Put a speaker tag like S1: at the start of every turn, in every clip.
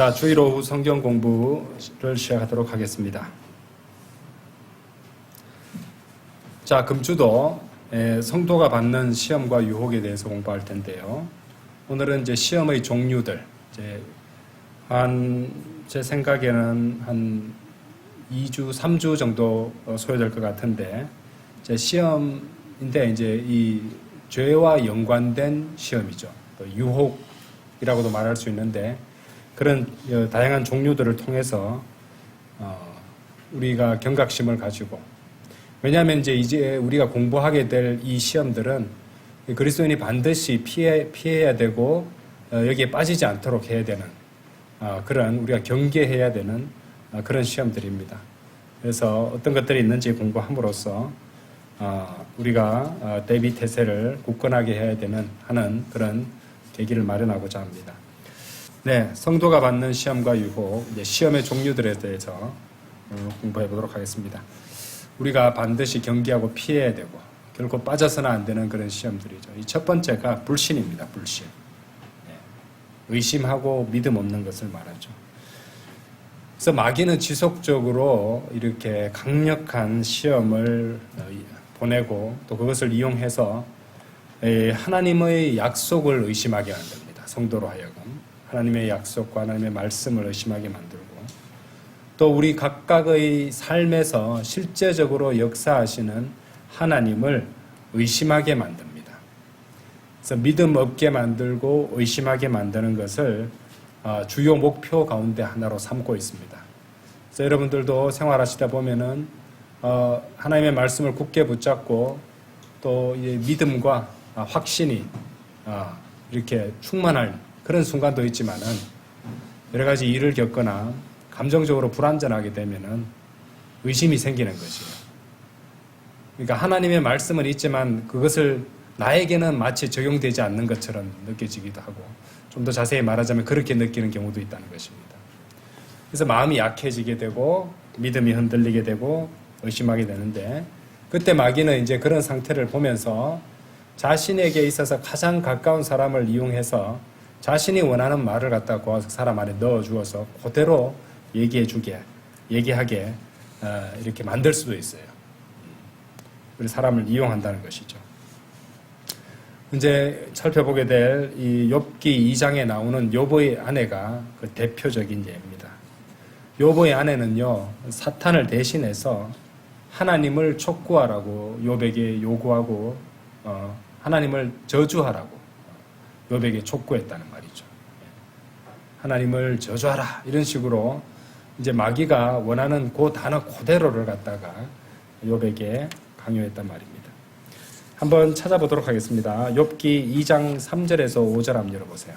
S1: 자, 주일 오후 성경 공부를 시작하도록 하겠습니다. 자, 금주도 성도가 받는 시험과 유혹에 대해서 공부할 텐데요. 오늘은 이제 시험의 종류들, 제 생각에는 한 2주, 3주 정도 소요될 것 같은데, 시험인데 이제 이 죄와 연관된 시험이죠. 또 유혹이라고도 말할 수 있는데, 그런 다양한 종류들을 통해서 우리가 경각심을 가지고, 왜냐하면 이제 우리가 공부하게 될 이 시험들은 그리스도인이 반드시 피해야 되고 여기에 빠지지 않도록 해야 되는 그런 우리가 경계해야 되는 그런 시험들입니다. 그래서 어떤 것들이 있는지 공부함으로써 우리가 대비 태세를 굳건하게 해야 하는 그런 계기를 마련하고자 합니다. 네, 성도가 받는 시험과 유혹, 시험의 종류들에 대해서 공부해 보도록 하겠습니다. 우리가 반드시 경계하고 피해야 되고 결코 빠져서는 안 되는 그런 시험들이죠. 이 첫 번째가 불신입니다. 불신. 의심하고 믿음 없는 것을 말하죠. 그래서 마귀는 지속적으로 이렇게 강력한 시험을 보내고 또 그것을 이용해서 하나님의 약속을 의심하게 만듭니다. 성도로 하여금 하나님의 약속과 하나님의 말씀을 의심하게 만들고, 또 우리 각각의 삶에서 실제적으로 역사하시는 하나님을 의심하게 만듭니다. 그래서 믿음 없게 만들고 의심하게 만드는 것을 주요 목표 가운데 하나로 삼고 있습니다. 그래서 여러분들도 생활하시다 보면은 하나님의 말씀을 굳게 붙잡고 또 믿음과 확신이 이렇게 충만할 그런 순간도 있지만은 여러 가지 일을 겪거나 감정적으로 불안전하게 되면은 의심이 생기는 것이에요. 그러니까 하나님의 말씀은 있지만 그것을 나에게는 마치 적용되지 않는 것처럼 느껴지기도 하고, 좀 더 자세히 말하자면 그렇게 느끼는 경우도 있다는 것입니다. 그래서 마음이 약해지게 되고 믿음이 흔들리게 되고 의심하게 되는데, 그때 마귀는 이제 그런 상태를 보면서 자신에게 있어서 가장 가까운 사람을 이용해서 자신이 원하는 말을 갖다 그 사람 안에 넣어주어서 그대로 얘기하게 이렇게 만들 수도 있어요. 그래서 사람을 이용한다는 것이죠. 이제 살펴보게 될 이 욥기 2장에 나오는 욥의 아내가 그 대표적인 예입니다. 욥의 아내는요, 사탄을 대신해서 하나님을 촉구하라고 욥에게 요구하고 하나님을 저주하라고 욥에게 촉구했다는 말이죠. 하나님을 저주하라 이런 식으로 이제 마귀가 원하는 그 단어 그대로를 갖다가 욥에게 강요했단 말입니다. 한번 찾아보도록 하겠습니다. 욥기 2장 3절에서 5절 한번 열어보세요.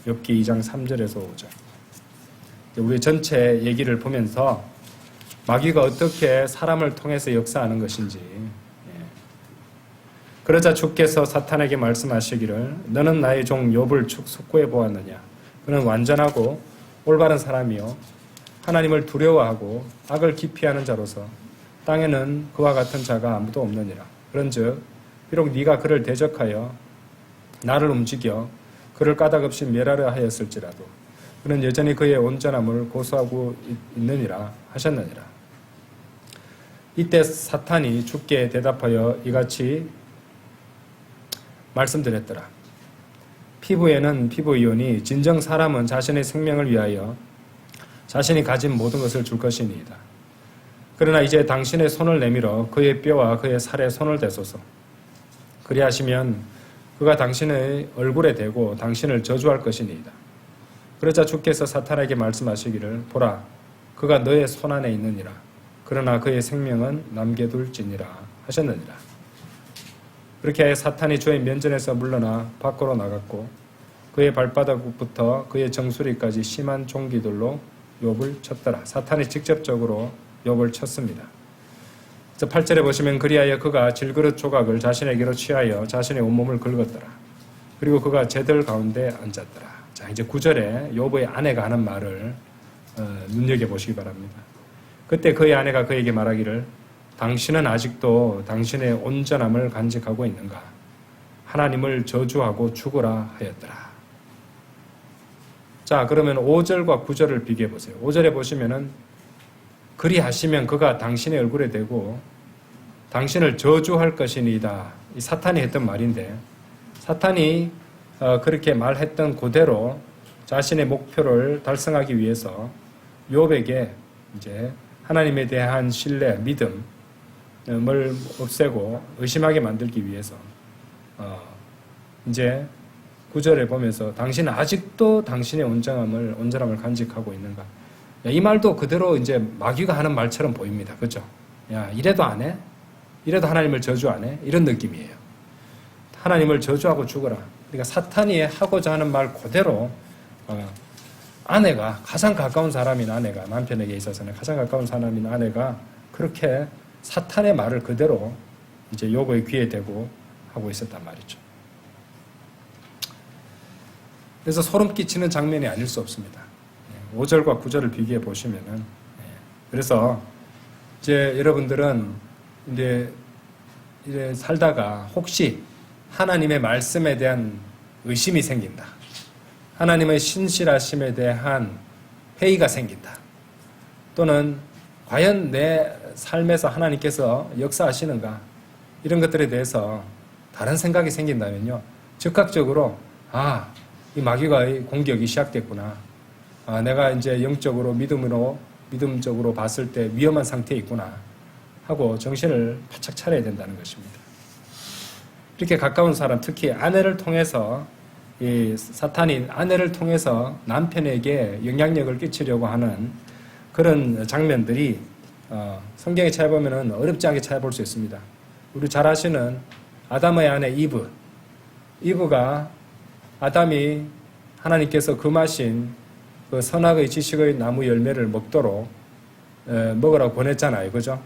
S1: 욥기 2장 3절에서 5절. 우리 전체 얘기를 보면서 마귀가 어떻게 사람을 통해서 역사하는 것인지. 그러자 주께서 사탄에게 말씀하시기를, 너는 나의 종 욥을 숙고해 보았느냐? 그는 완전하고 올바른 사람이요 하나님을 두려워하고 악을 기피하는 자로서 땅에는 그와 같은 자가 아무도 없느니라. 그런즉 비록 네가 그를 대적하여 나를 움직여 그를 까닭없이 멸하려 하였을지라도 그는 여전히 그의 온전함을 고수하고 있느니라 하셨느니라. 이때 사탄이 주께 대답하여 이같이 말씀드렸더라. 피부에는 피부이오니 진정 사람은 자신의 생명을 위하여 자신이 가진 모든 것을 줄 것이니이다. 그러나 이제 당신의 손을 내밀어 그의 뼈와 그의 살에 손을 대소서. 그리하시면 그가 당신의 얼굴에 대고 당신을 저주할 것이니이다. 그러자 주께서 사탄에게 말씀하시기를, 보라, 그가 너의 손 안에 있느니라. 그러나 그의 생명은 남겨둘지니라 하셨느니라. 그렇게 사탄이 주의 면전에서 물러나 밖으로 나갔고 그의 발바닥부터 그의 정수리까지 심한 종기들로 욥을 쳤더라. 사탄이 직접적으로 욥을 쳤습니다. 8절에 보시면 그리하여 그가 질그릇 조각을 자신에게로 취하여 자신의 온몸을 긁었더라. 그리고 그가 제들 가운데 앉았더라. 자, 이제 9절에 욥의 아내가 하는 말을 눈여겨보시기 바랍니다. 그때 그의 아내가 그에게 말하기를, 당신은 아직도 당신의 온전함을 간직하고 있는가? 하나님을 저주하고 죽으라 하였더라. 자, 그러면 5절과 9절을 비교해 보세요. 5절에 보시면은 그리하시면 그가 당신의 얼굴에 대고 당신을 저주할 것이니이다. 이 사탄이 했던 말인데, 사탄이 그렇게 말했던 그대로 자신의 목표를 달성하기 위해서 욥에게 이제 하나님에 대한 신뢰, 믿음을 없애고 의심하게 만들기 위해서 이제 9절에 보면서 당신은 아직도 당신의 온전함을 간직하고 있는가? 이 말도 그대로 이제 마귀가 하는 말처럼 보입니다. 그죠? 야, 이래도 안 해? 이래도 하나님을 저주 안 해? 이런 느낌이에요. 하나님을 저주하고 죽어라. 그러니까 사탄이 하고자 하는 말 그대로 아내가, 가장 가까운 사람인 아내가, 남편에게 있어서는 가장 가까운 사람인 아내가 그렇게 사탄의 말을 그대로 이제 욥의 귀에 대고 하고 있었단 말이죠. 그래서 소름 끼치는 장면이 아닐 수 없습니다. 5절과 9절을 비교해 보시면은, 그래서 이제 여러분들은 이제 살다가 혹시 하나님의 말씀에 대한 의심이 생긴다. 하나님의 신실하심에 대한 회의가 생긴다. 또는 과연 내 삶에서 하나님께서 역사하시는가? 이런 것들에 대해서 다른 생각이 생긴다면요. 즉각적으로 이 마귀가의 공격이 시작됐구나. 내가 이제 영적으로 믿음적으로 봤을 때 위험한 상태에 있구나 하고 정신을 바짝 차려야 된다는 것입니다. 이렇게 가까운 사람, 특히 아내를 통해서 이 사탄이 아내를 통해서 남편에게 영향력을 끼치려고 하는 그런 장면들이 성경에 찾아보면 어렵지 않게 찾아볼 수 있습니다. 우리 잘 아시는 아담의 아내 이브가 아담이 하나님께서 금하신 그 선악의 지식의 나무 열매를 먹도록 먹으라고 보냈잖아요. 그죠?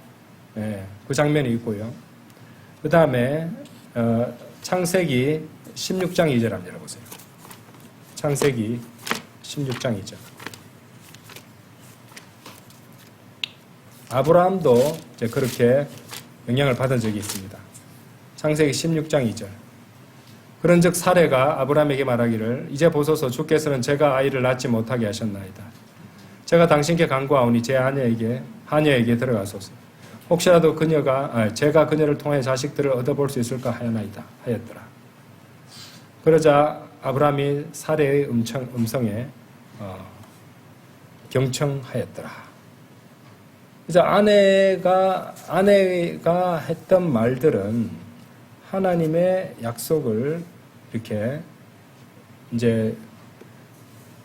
S1: 그 장면이 있고요. 그 다음에 창세기 16장 2절 한번 열어보세요. 창세기 16장 2절. 아브라함도 이제 그렇게 영향을 받은 적이 있습니다. 창세기 16장 2절. 그런즉 사레가 아브라함에게 말하기를 이제 보소서 주께서는 제가 아이를 낳지 못하게 하셨나이다. 제가 당신께 간구하오니 제 하녀에게 들어가소서. 혹시라도 제가 그녀를 통해 자식들을 얻어볼 수 있을까 하였더라. 그러자 아브라함이 사레의 음성에 경청하였더라. 이제 아내가 했던 말들은 하나님의 약속을 이렇게 이제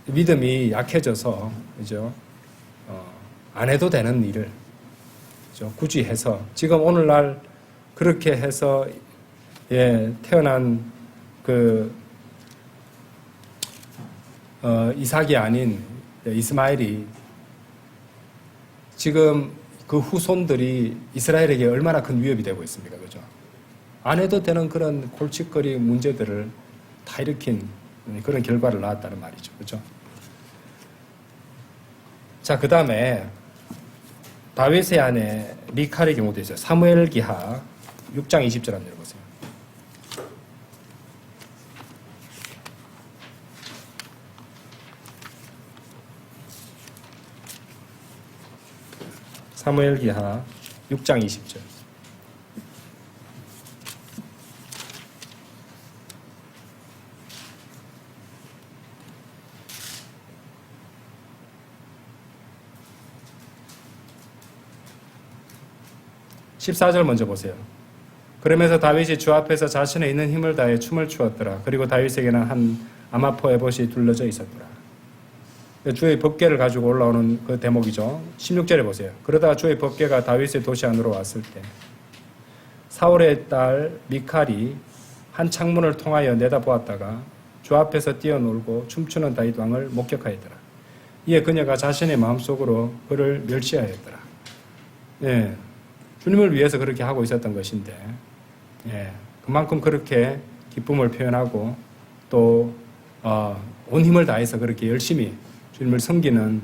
S1: 믿음이 약해져서 그죠? 안 해도 되는 일을 그죠? 굳이 해서 지금 오늘날 그렇게 해서 태어난 그 이삭이 아닌 이스마엘이 지금 그 후손들이 이스라엘에게 얼마나 큰 위협이 되고 있습니까? 그죠? 안 해도 되는 그런 골칫거리 문제들을 다 일으킨 그런 결과를 낳았다는 말이죠. 그죠? 자, 그 다음에 다윗의 아내 미칼의 경우도 있어요. 사무엘기하 6장 20절 한번 읽어보세요. 사무엘기하 6장 20절. (14절) 먼저 보세요. 그러면서 다윗이 주 앞에서 자신의 있는 힘을 다해 춤을 추었더라. 그리고 다윗에게는 한 아마포 에봇이 둘러져 있었더라. 주의 법궤를 가지고 올라오는 그 대목이죠. 16절에 보세요. 그러다가 주의 법궤가 다윗의 도시 안으로 왔을 때 사울의 딸 미칼이 한 창문을 통하여 내다보았다가 주 앞에서 뛰어놀고 춤추는 다윗 왕을 목격하였더라. 이에 그녀가 자신의 마음속으로 그를 멸시하였더라. 주님을 위해서 그렇게 하고 있었던 것인데 그만큼 그렇게 기쁨을 표현하고 또 온 힘을 다해서 그렇게 열심히 주님을 섬기는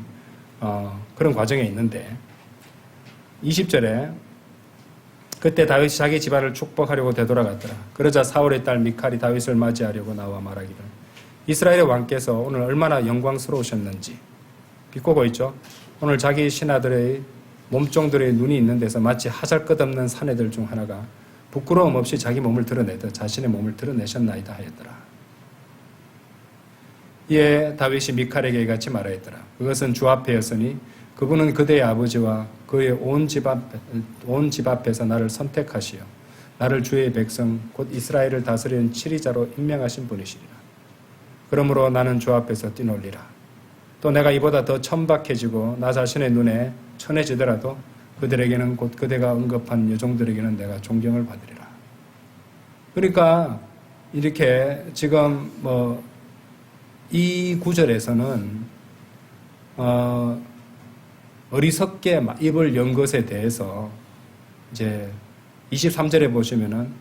S1: 그런 과정에 있는데 20절에 그때 다윗이 자기 집안을 축복하려고 되돌아갔더라. 그러자 사울의 딸 미칼이 다윗을 맞이하려고 나와 말하기를 이스라엘의 왕께서 오늘 얼마나 영광스러우셨는지 비꼬고 있죠. 오늘 자기 신하들의 몸종들의 눈이 있는 데서 마치 하잘것없는 사내들 중 하나가 부끄러움 없이 자기 몸을 드러내듯 자신의 몸을 드러내셨나이다 하였더라. 이에 다윗이 미칼에게 이같이 말하였더라. 그것은 주 앞에였으니 그분은 그대의 아버지와 그의 온 집 앞에서 나를 선택하시어 나를 주의 백성 곧 이스라엘을 다스리는 치리자로 임명하신 분이시리라. 그러므로 나는 주 앞에서 뛰놀리라. 또 내가 이보다 더 천박해지고 나 자신의 눈에 천해지더라도 그들에게는 곧 그대가 언급한 여종들에게는 내가 존경을 받으리라. 그러니까 이렇게 지금 이 구절에서는 어리석게 입을 연 것에 대해서 이제 23절에 보시면은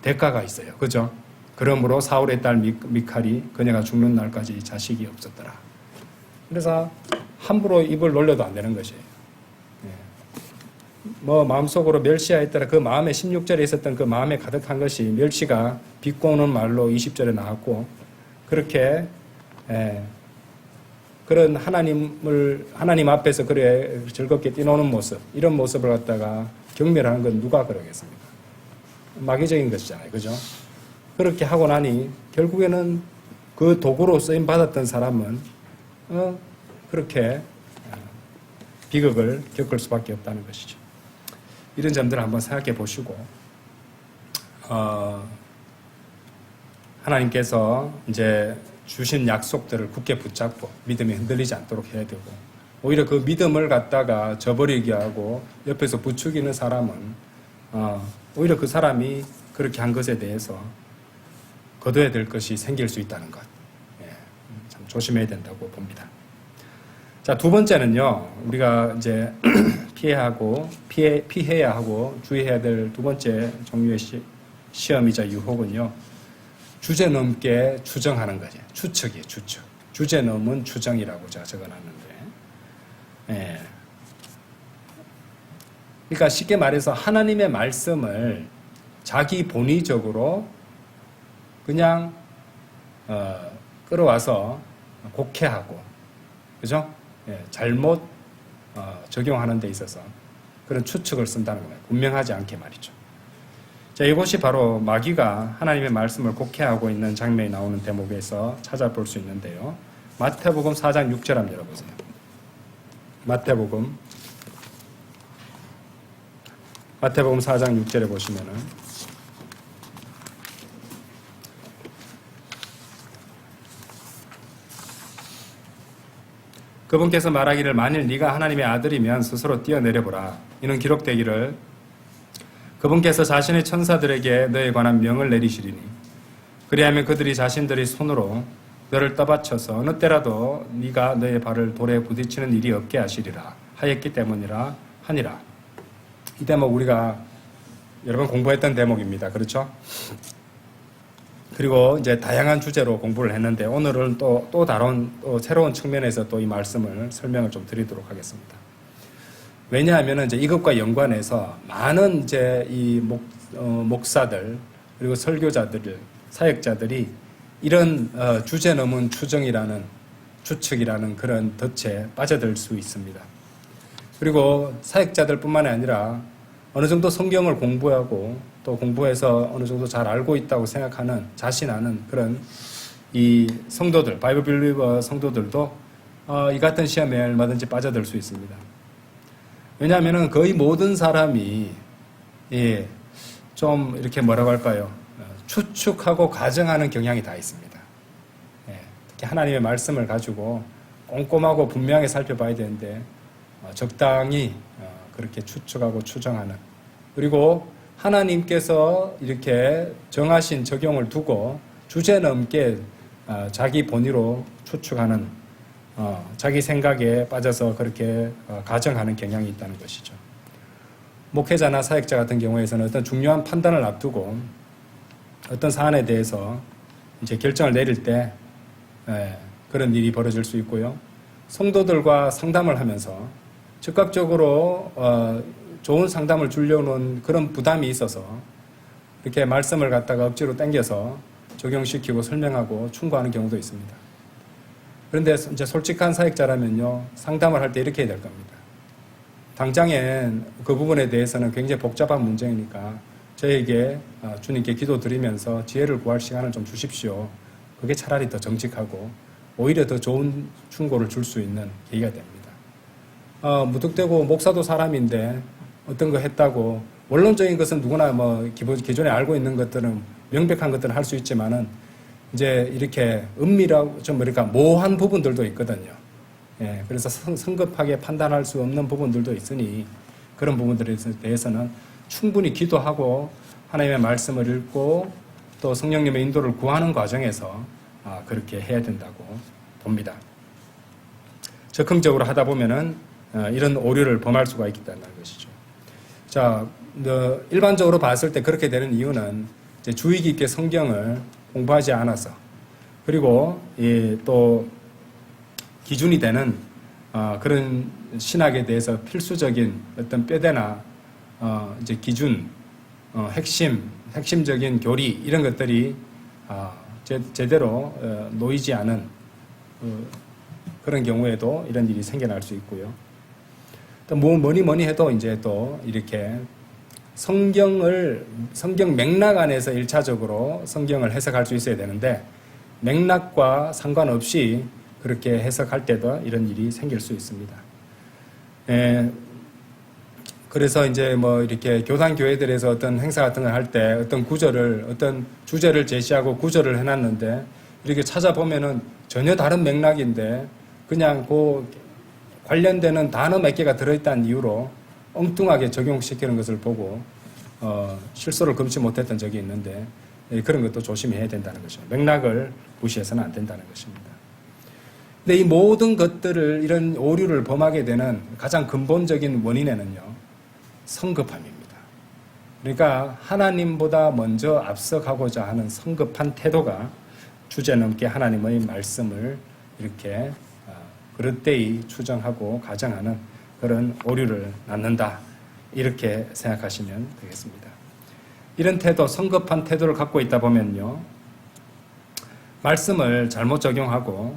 S1: 대가가 있어요. 그죠? 그러므로 사울의 딸 미칼이 그녀가 죽는 날까지 자식이 없었더라. 그래서 함부로 입을 놀려도 안 되는 것이에요. 마음속으로 멸시하였더라. 그 마음에 16절에 있었던 그 마음에 가득한 것이 멸시가 비꼬는 말로 20절에 나왔고 그렇게 그런 하나님 앞에서 그래 즐겁게 뛰노는 모습, 이런 모습을 갖다가 경멸하는 건 누가 그러겠습니까? 마귀적인 것이잖아요. 그죠? 그렇게 하고 나니 결국에는 그 도구로 쓰임 받았던 사람은 그렇게 비극을 겪을 수밖에 없다는 것이죠. 이런 점들을 한번 생각해 보시고 하나님께서 이제 주신 약속들을 굳게 붙잡고 믿음이 흔들리지 않도록 해야 되고 오히려 그 믿음을 갖다가 저버리게 하고 옆에서 부추기는 사람은 오히려 그 사람이 그렇게 한 것에 대해서 거둬야 될 것이 생길 수 있다는 것. 참 조심해야 된다고 봅니다. 자, 두 번째는요, 우리가 이제 피해야 하고 주의해야 될 두 번째 종류의 시험이자 유혹은요, 주제 넘게 추정하는 거죠. 추측이에요, 추측. 주제 넘은 추정이라고 제가 적어놨는데. 그러니까 쉽게 말해서 하나님의 말씀을 자기 본의적으로 그냥 끌어와서 곡해하고, 그죠? 잘못 적용하는 데 있어서 그런 추측을 쓴다는 거예요. 분명하지 않게 말이죠. 자, 이것이 바로 마귀가 하나님의 말씀을 곡해하고 있는 장면이 나오는 대목에서 찾아볼 수 있는데요. 마태복음 4장 6절 한번 열어보세요. 마태복음 4장 6절에 보시면은 그분께서 말하기를 만일 네가 하나님의 아들이면 스스로 뛰어내려보라. 이는 기록되기를 그분께서 자신의 천사들에게 너에 관한 명을 내리시리니 그리하면 그들이 자신들의 손으로 너를 떠받쳐서 어느 때라도 네가 너의 발을 돌에 부딪히는 일이 없게 하시리라 하였기 때문이라 하니라. 이 대목 우리가 여러 번 공부했던 대목입니다. 그렇죠? 그리고 이제 다양한 주제로 공부를 했는데 오늘은 또 다른 새로운 측면에서 또 이 말씀을 설명을 좀 드리도록 하겠습니다. 왜냐하면 이제 이것과 연관해서 많은 이제 이 목사들 그리고 설교자들, 사역자들이 이런 주제 넘은 추정이라는 추측이라는 그런 덫에 빠져들 수 있습니다. 그리고 사역자들뿐만이 아니라 어느 정도 성경을 공부하고 또 공부해서 어느 정도 잘 알고 있다고 생각하는 자신하는 그런 이 성도들, 바이블 빌리버 성도들도 이 같은 시험에 얼마든지 빠져들 수 있습니다. 왜냐하면 거의 모든 사람이 좀 이렇게 뭐라고 할까요? 추측하고 가정하는 경향이 다 있습니다. 특히 하나님의 말씀을 가지고 꼼꼼하고 분명하게 살펴봐야 되는데 적당히 그렇게 추측하고 추정하는, 그리고 하나님께서 이렇게 정하신 적용을 두고 주제 넘게 자기 본의로 추측하는 자기 생각에 빠져서 그렇게 가정하는 경향이 있다는 것이죠. 목회자나 사역자 같은 경우에서는 어떤 중요한 판단을 앞두고 어떤 사안에 대해서 이제 결정을 내릴 때 그런 일이 벌어질 수 있고요. 성도들과 상담을 하면서 즉각적으로 좋은 상담을 주려는 그런 부담이 있어서 이렇게 말씀을 갖다가 억지로 당겨서 적용시키고 설명하고 충고하는 경우도 있습니다. 그런데 이제 솔직한 사역자라면요, 상담을 할 때 이렇게 해야 될 겁니다. 당장엔 그 부분에 대해서는 굉장히 복잡한 문제이니까 저에게 주님께 기도드리면서 지혜를 구할 시간을 좀 주십시오. 그게 차라리 더 정직하고 오히려 더 좋은 충고를 줄 수 있는 계기가 됩니다. 무턱대고 목사도 사람인데 어떤 거 했다고, 원론적인 것은 누구나 기존에 알고 있는 것들은 명백한 것들은 할 수 있지만은 이제 이렇게 은밀하고 좀 모호한 부분들도 있거든요. 예, 그래서 성급하게 판단할 수 없는 부분들도 있으니 그런 부분들에 대해서는 충분히 기도하고 하나님의 말씀을 읽고 또 성령님의 인도를 구하는 과정에서 그렇게 해야 된다고 봅니다. 적극적으로 하다 보면은 이런 오류를 범할 수가 있다는 것이죠. 자, 일반적으로 봤을 때 그렇게 되는 이유는 이제 주의 깊게 성경을 공부하지 않아서, 그리고 또 기준이 되는 그런 신학에 대해서 필수적인 어떤 뼈대나 이제 기준, 핵심적인 교리 이런 것들이 제대로 놓이지 않은 그런 경우에도 이런 일이 생겨날 수 있고요. 또 뭐니 해도 이제 또 이렇게 성경 맥락 안에서 1차적으로 성경을 해석할 수 있어야 되는데 맥락과 상관없이 그렇게 해석할 때도 이런 일이 생길 수 있습니다. 그래서 이제 이렇게 교단 교회들에서 어떤 행사 같은 걸 할 때 어떤 어떤 주제를 제시하고 구절을 해놨는데 이렇게 찾아보면은 전혀 다른 맥락인데 그냥 그 관련되는 단어 몇 개가 들어있다는 이유로 엉뚱하게 적용시키는 것을 보고 실수를 금치 못했던 적이 있는데 그런 것도 조심해야 된다는 것이죠. 맥락을 무시해서는 안 된다는 것입니다. 근데 이 모든 것들을, 이런 오류를 범하게 되는 가장 근본적인 원인에는요, 성급함입니다. 그러니까 하나님보다 먼저 앞서가고자 하는 성급한 태도가 주제넘게 하나님의 말씀을 이렇게 그릇되이 추정하고 가정하는 그런 오류를 낳는다, 이렇게 생각하시면 되겠습니다. 이런 태도, 성급한 태도를 갖고 있다 보면요, 말씀을 잘못 적용하고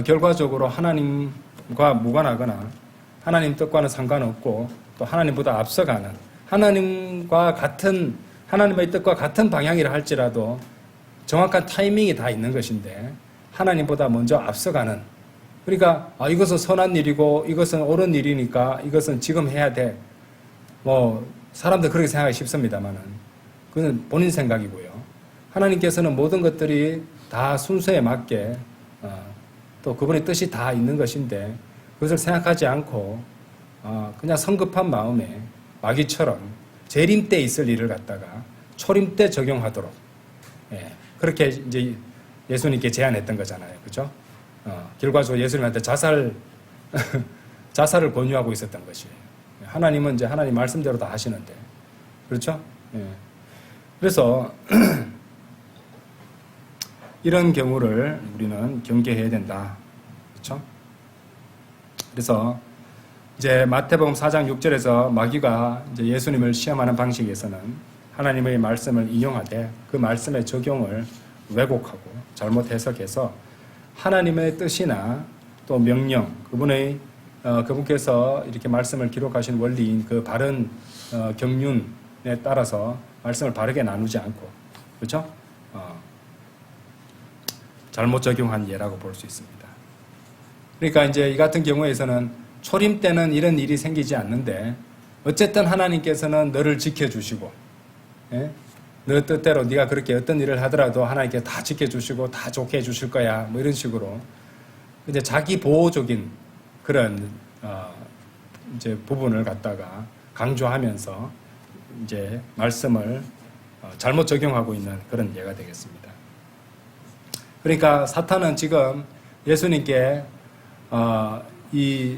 S1: 결과적으로 하나님과 무관하거나 하나님 뜻과는 상관없고 또 하나님보다 앞서가는, 하나님의 뜻과 같은 방향이라 할지라도 정확한 타이밍이 다 있는 것인데 하나님보다 먼저 앞서가는, 그러니까 이것은 선한 일이고 이것은 옳은 일이니까 이것은 지금 해야 돼. 사람들 그렇게 생각하기 쉽습니다만은 그건 본인 생각이고요. 하나님께서는 모든 것들이 다 순서에 맞게 또 그분의 뜻이 다 있는 것인데 그것을 생각하지 않고 그냥 성급한 마음에 마귀처럼 재림 때 있을 일을 갖다가 초림 때 적용하도록, 그렇게 이제 예수님께 제안했던 거잖아요. 그죠? 결과적으로 예수님한테 자살을 권유하고 있었던 것이에요. 하나님은 이제 하나님 말씀대로 다 하시는데. 그렇죠? 그래서 이런 경우를 우리는 경계해야 된다. 그렇죠? 그래서 이제 마태복음 4장 6절에서 마귀가 이제 예수님을 시험하는 방식에서는 하나님의 말씀을 인용하되 그 말씀의 적용을 왜곡하고 잘못 해석해서 하나님의 뜻이나 또 명령, 그분께서 이렇게 말씀을 기록하신 원리인 그 바른 경륜에 따라서 말씀을 바르게 나누지 않고, 그렇죠? 잘못 적용한 예라고 볼 수 있습니다. 그러니까 이제 이 같은 경우에서는 초림 때는 이런 일이 생기지 않는데 어쨌든 하나님께서는 너를 지켜주시고, 너 뜻대로 네가 그렇게 어떤 일을 하더라도 하나님께 다 지켜주시고 다 좋게 해주실 거야, 이런 식으로 이제 자기 보호적인 그런 이제 부분을 갖다가 강조하면서 이제 말씀을 잘못 적용하고 있는 그런 예가 되겠습니다. 그러니까 사탄은 지금 예수님께 이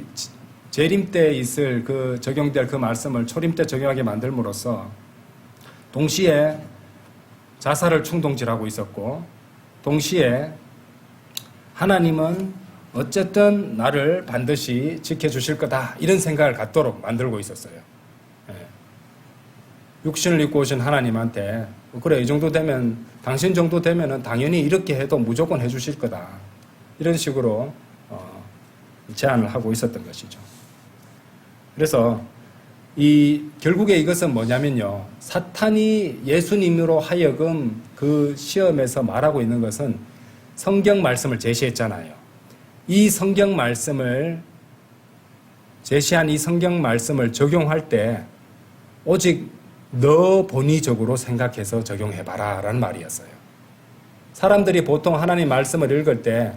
S1: 재림 때 있을 그 적용될 그 말씀을 초림 때 적용하게 만들므로써 동시에 자살을 충동질하고 있었고, 동시에 하나님은 어쨌든 나를 반드시 지켜주실 거다, 이런 생각을 갖도록 만들고 있었어요. 육신을 입고 오신 하나님한테 그래 이 정도 되면 당신 정도 되면은 당연히 이렇게 해도 무조건 해주실 거다. 이런 식으로 제안을 하고 있었던 것이죠. 그래서 결국에 이것은 뭐냐면요. 사탄이 예수님으로 하여금 그 시험에서 말하고 있는 것은 성경 말씀을 제시했잖아요. 이 성경 말씀을 제시한 이 성경 말씀을 적용할 때 오직 너 본의적으로 생각해서 적용해봐라 라는 말이었어요. 사람들이 보통 하나님 말씀을 읽을 때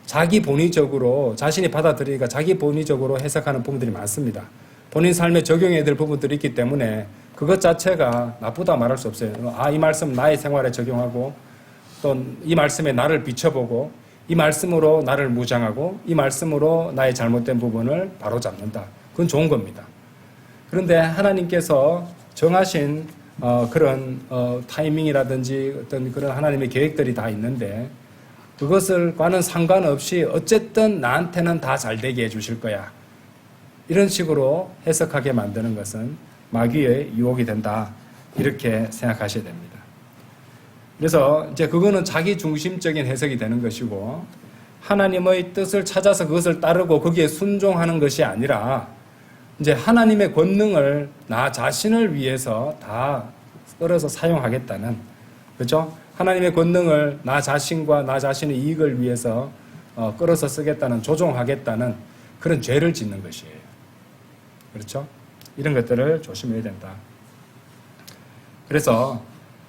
S1: 자기 본의적으로 자신이 받아들이니까 자기 본의적으로 해석하는 부분들이 많습니다. 본인 삶에 적용해야 될 부분들이 있기 때문에 그것 자체가 나쁘다 말할 수 없어요. 이 말씀 나의 생활에 적용하고 또 이 말씀에 나를 비춰보고 이 말씀으로 나를 무장하고 이 말씀으로 나의 잘못된 부분을 바로잡는다. 그건 좋은 겁니다. 그런데 하나님께서 정하신 그런 타이밍이라든지 어떤 그런 하나님의 계획들이 다 있는데 그것을과는 상관없이 어쨌든 나한테는 다 잘되게 해주실 거야. 이런 식으로 해석하게 만드는 것은 마귀의 유혹이 된다. 이렇게 생각하셔야 됩니다. 그래서 이제 그거는 자기 중심적인 해석이 되는 것이고 하나님의 뜻을 찾아서 그것을 따르고 거기에 순종하는 것이 아니라 이제 하나님의 권능을 나 자신을 위해서 다 끌어서 사용하겠다는, 그렇죠? 하나님의 권능을 나 자신과 나 자신의 이익을 위해서 끌어서 쓰겠다는, 조종하겠다는 그런 죄를 짓는 것이에요. 그렇죠? 이런 것들을 조심해야 된다. 그래서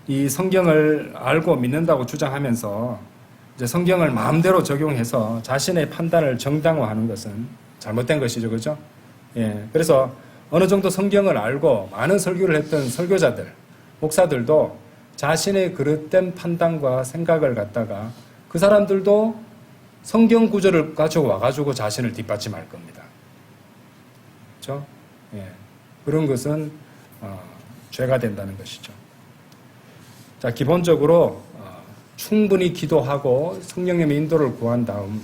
S1: 이 성경을 알고 믿는다고 주장하면서 이제 성경을 마음대로 적용해서 자신의 판단을 정당화하는 것은 잘못된 것이죠. 그렇죠? 예. 그래서 어느 정도 성경을 알고 많은 설교를 했던 설교자들, 목사들도 자신의 그릇된 판단과 생각을 갖다가 그 사람들도 성경 구절을 가지고 와가지고 자신을 뒷받침할 겁니다. 그렇죠? 예. 그런 것은 죄가 된다는 것이죠. 자, 기본적으로 충분히 기도하고 성령님의 인도를 구한 다음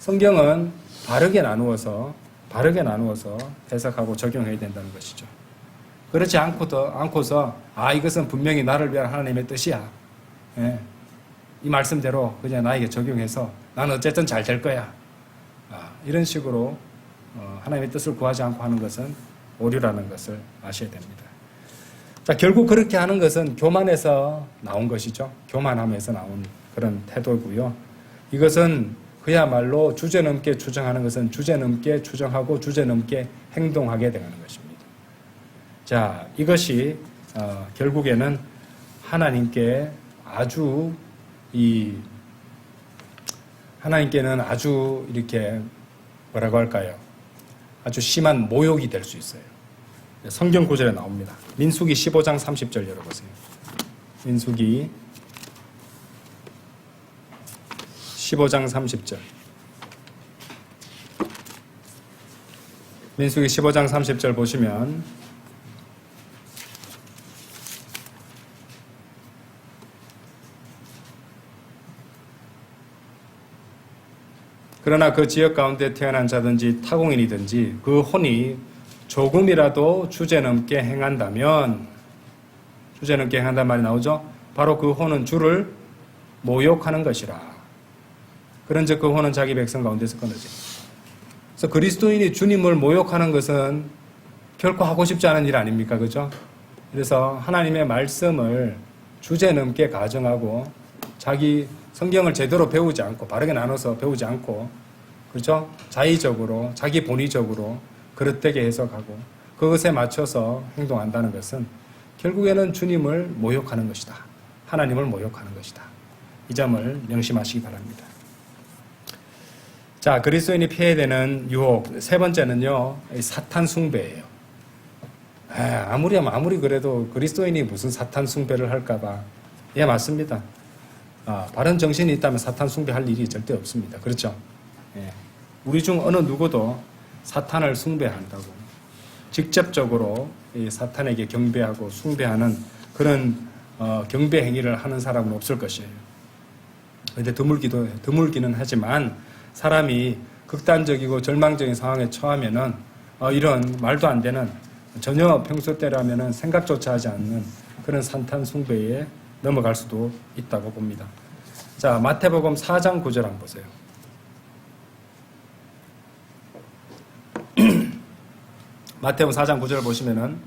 S1: 성경은 바르게 나누어서 해석하고 적용해야 된다는 것이죠. 그렇지 않고서 이것은 분명히 나를 위한 하나님의 뜻이야. 예. 이 말씀대로 그냥 나에게 적용해서 나는 어쨌든 잘 될 거야. 이런 식으로 하나님의 뜻을 구하지 않고 하는 것은 오류라는 것을 아셔야 됩니다. 자, 결국 그렇게 하는 것은 교만에서 나온 것이죠. 교만함에서 나온 그런 태도고요. 이것은 그야말로 주제넘게 추정하는 것은 주제넘게 추정하고 주제넘게 행동하게 되는 것입니다. 자, 이것이 결국에는 하나님께는 아주 이렇게 뭐라고 할까요? 아주 심한 모욕이 될 수 있어요. 성경 구절에 나옵니다. 민수기 15장 30절 열어보세요. 민수기 15장 30절. 민수기 15장 30절 보시면 그러나 그 지역 가운데 태어난 자든지 타공인이든지 그 혼이 조금이라도 주제넘게 행한다면, 주제넘게 행한다는 말이 나오죠. 바로 그 혼은 주를 모욕하는 것이라. 그런즉 그 혼은 자기 백성 가운데서 끊어지고. 그래서 그리스도인이 주님을 모욕하는 것은 결코 하고 싶지 않은 일 아닙니까? 그죠? 그래서 하나님의 말씀을 주제넘게 가정하고 자기 성경을 제대로 배우지 않고 바르게 나눠서 배우지 않고, 그렇죠? 자의적으로 자기 본의적으로 그릇되게 해석하고 그것에 맞춰서 행동한다는 것은 결국에는 주님을 모욕하는 것이다. 하나님을 모욕하는 것이다. 이 점을 명심하시기 바랍니다. 자, 그리스도인이 피해야 되는 유혹 세 번째는요, 사탄 숭배예요. 아무리 그래도 그리스도인이 무슨 사탄 숭배를 할까봐. 예, 맞습니다. 바른 정신이 있다면 사탄 숭배할 일이 절대 없습니다. 그렇죠? 예. 우리 중 어느 누구도 사탄을 숭배한다고 직접적으로 이 사탄에게 경배하고 숭배하는 그런 경배 행위를 하는 사람은 없을 것이에요. 그런데 드물기는 하지만 사람이 극단적이고 절망적인 상황에 처하면은 이런 말도 안 되는 전혀 평소 때라면은 생각조차 하지 않는 그런 산탄 숭배에 넘어갈 수도 있다고 봅니다. 자, 마태복음 4장 9절 한번 보세요. 마태복음 4장 9절 보시면은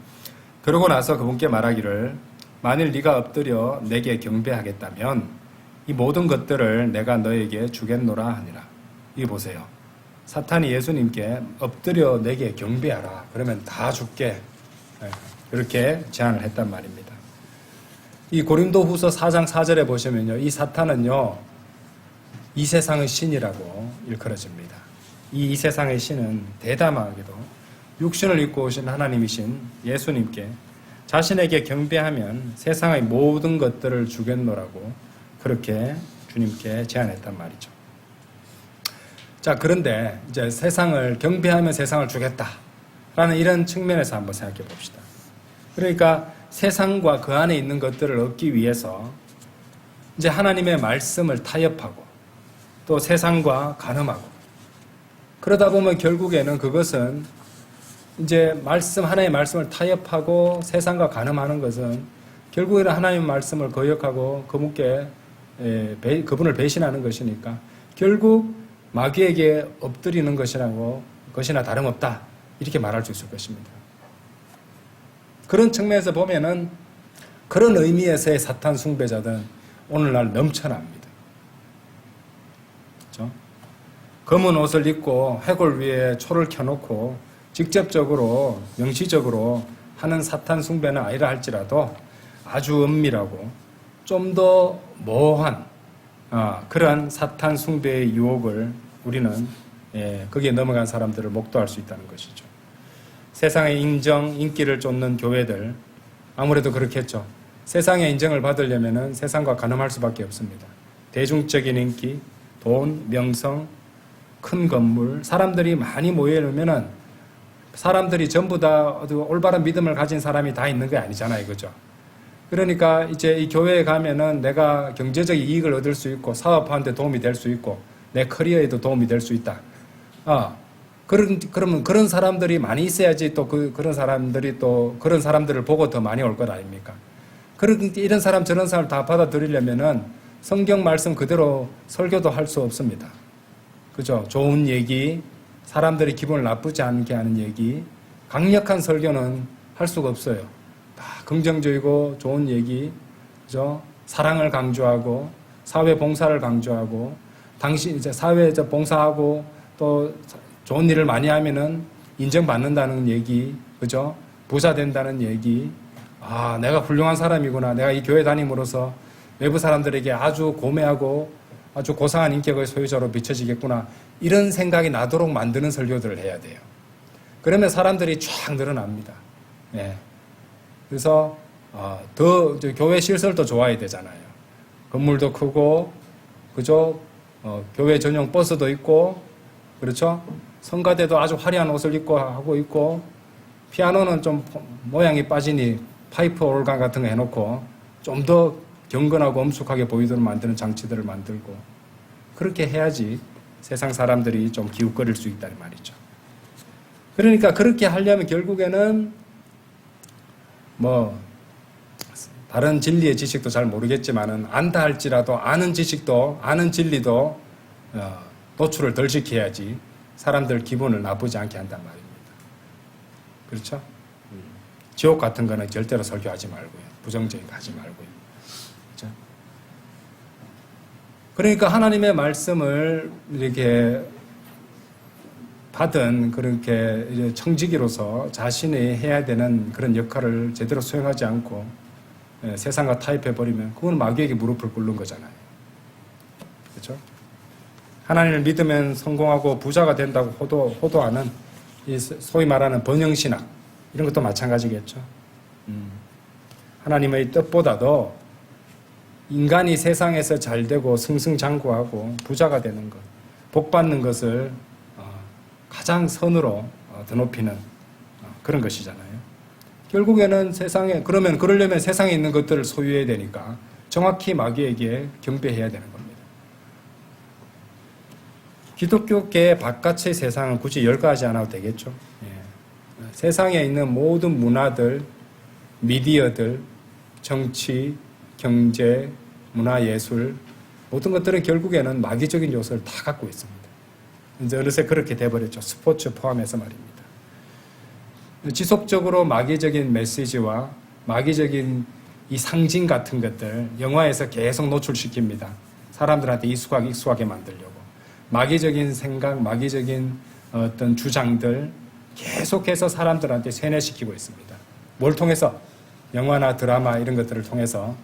S1: 그러고 나서 그분께 말하기를 만일 네가 엎드려 내게 경배하겠다면 이 모든 것들을 내가 너에게 주겠노라 하니라. 이거 보세요. 사탄이 예수님께 엎드려 내게 경배하라. 그러면 다 줄게. 이렇게 제안을 했단 말입니다. 이 고린도후서 4장 4절에 보시면요. 이 사탄은요. 이 세상의 신이라고 일컬어집니다. 이 세상의 신은 대담하게도 육신을 입고 오신 하나님이신 예수님께 자신에게 경배하면 세상의 모든 것들을 주겠노라고 그렇게 주님께 제안했단 말이죠. 자, 그런데 이제 세상을 경배하면 세상을 주겠다라는 이런 측면에서 한번 생각해 봅시다. 그러니까 세상과 그 안에 있는 것들을 얻기 위해서 이제 하나님의 말씀을 타협하고 또 세상과 간음하고 그러다 보면 결국에는 그것은 이제 하나님의 말씀을 타협하고 세상과 간음하는 것은 결국에는 하나님의 말씀을 거역하고 그분을 배신하는 것이니까 결국 마귀에게 엎드리는 것이나 다름없다. 이렇게 말할 수 있을 것입니다. 그런 측면에서 보면은 그런 의미에서의 사탄 숭배자들은 오늘날 넘쳐납니다. 그렇죠? 검은 옷을 입고 해골 위에 초를 켜놓고 직접적으로 명시적으로 하는 사탄 숭배는 아니라 할지라도 아주 은밀하고 좀 더 모호한 그러한 사탄 숭배의 유혹을 우리는 거기에 넘어간 사람들을 목도할 수 있다는 것이죠. 세상의 인기를 쫓는 교회들 아무래도 그렇겠죠. 세상의 인정을 받으려면 세상과 간음할 수밖에 없습니다. 대중적인 인기, 돈, 명성, 큰 건물, 사람들이 많이 모여놓으면 사람들이 전부 다 올바른 믿음을 가진 사람이 다 있는 게 아니잖아요. 그죠? 그러니까 이제 이 교회에 가면은 내가 경제적 이익을 얻을 수 있고 사업하는데 도움이 될 수 있고 내 커리어에도 도움이 될 수 있다. 그러면 그런 사람들이 많이 있어야지 또 그런 사람들이 또 그런 사람들을 보고 더 많이 올 것 아닙니까? 이런 사람 저런 사람 다 받아들이려면은 성경 말씀 그대로 설교도 할 수 없습니다. 그죠? 좋은 얘기, 사람들이 기분을 나쁘지 않게 하는 얘기, 강력한 설교는 할 수가 없어요. 다 긍정적이고 좋은 얘기, 그죠? 사랑을 강조하고 사회 봉사를 강조하고 당신 이제 사회에 봉사하고 또 좋은 일을 많이 하면은 인정받는다는 얘기, 그죠? 부자 된다는 얘기. 내가 훌륭한 사람이구나. 내가 이 교회 다님으로써 외부 사람들에게 아주 고매하고 아주 고상한 인격의 소유자로 비춰지겠구나. 이런 생각이 나도록 만드는 설교들을 해야 돼요. 그러면 사람들이 쫙 늘어납니다. 네. 그래서 더 교회 시설도 좋아야 되잖아요. 건물도 크고, 그죠? 교회 전용 버스도 있고, 그렇죠? 성가대도 아주 화려한 옷을 입고 하고 있고, 피아노는 좀 모양이 빠지니 파이프 올간 같은 거 해놓고 좀 더 경건하고 엄숙하게 보이도록 만드는 장치들을 만들고 그렇게 해야지 세상 사람들이 좀 기웃거릴 수 있다는 말이죠. 그러니까 그렇게 하려면 결국에는 다른 진리의 지식도 잘 모르겠지만은 안다 할지라도 아는 지식도 아는 진리도 노출을 덜 시켜야지 사람들 기분을 나쁘지 않게 한단 말입니다. 그렇죠? 지옥 같은 거는 절대로 설교하지 말고요. 부정적인 거 하지 말고요. 그렇죠? 그러니까 하나님의 말씀을 이렇게 받은 그렇게 청지기로서 자신이 해야 되는 그런 역할을 제대로 수행하지 않고 세상과 타협해버리면 그건 마귀에게 무릎을 꿇는 거잖아요. 그렇죠? 하나님을 믿으면 성공하고 부자가 된다고 호도하는 이 소위 말하는 번영신학 이런 것도 마찬가지겠죠. 하나님의 뜻보다도 인간이 세상에서 잘 되고 승승장구하고 부자가 되는 것, 복 받는 것을 가장 선으로 드높이는 그런 것이잖아요. 결국에는 그러려면 세상에 있는 것들을 소유해야 되니까 정확히 마귀에게 경배해야 되는 겁니다. 기독교계 바깥의 세상은 굳이 열거하지 않아도 되겠죠. 세상에 있는 모든 문화들, 미디어들, 정치, 경제, 문화예술 모든 것들은 결국에는 마귀적인 요소를 다 갖고 있습니다. 이제 어느새 그렇게 돼버렸죠. 스포츠 포함해서 말입니다. 지속적으로 마귀적인 메시지와 마귀적인 이 상징 같은 것들 영화에서 계속 노출시킵니다. 사람들한테 익숙하게 만들려고. 마귀적인 생각, 마귀적인 어떤 주장들 계속해서 사람들한테 세뇌시키고 있습니다. 뭘 통해서? 영화나 드라마 이런 것들을 통해서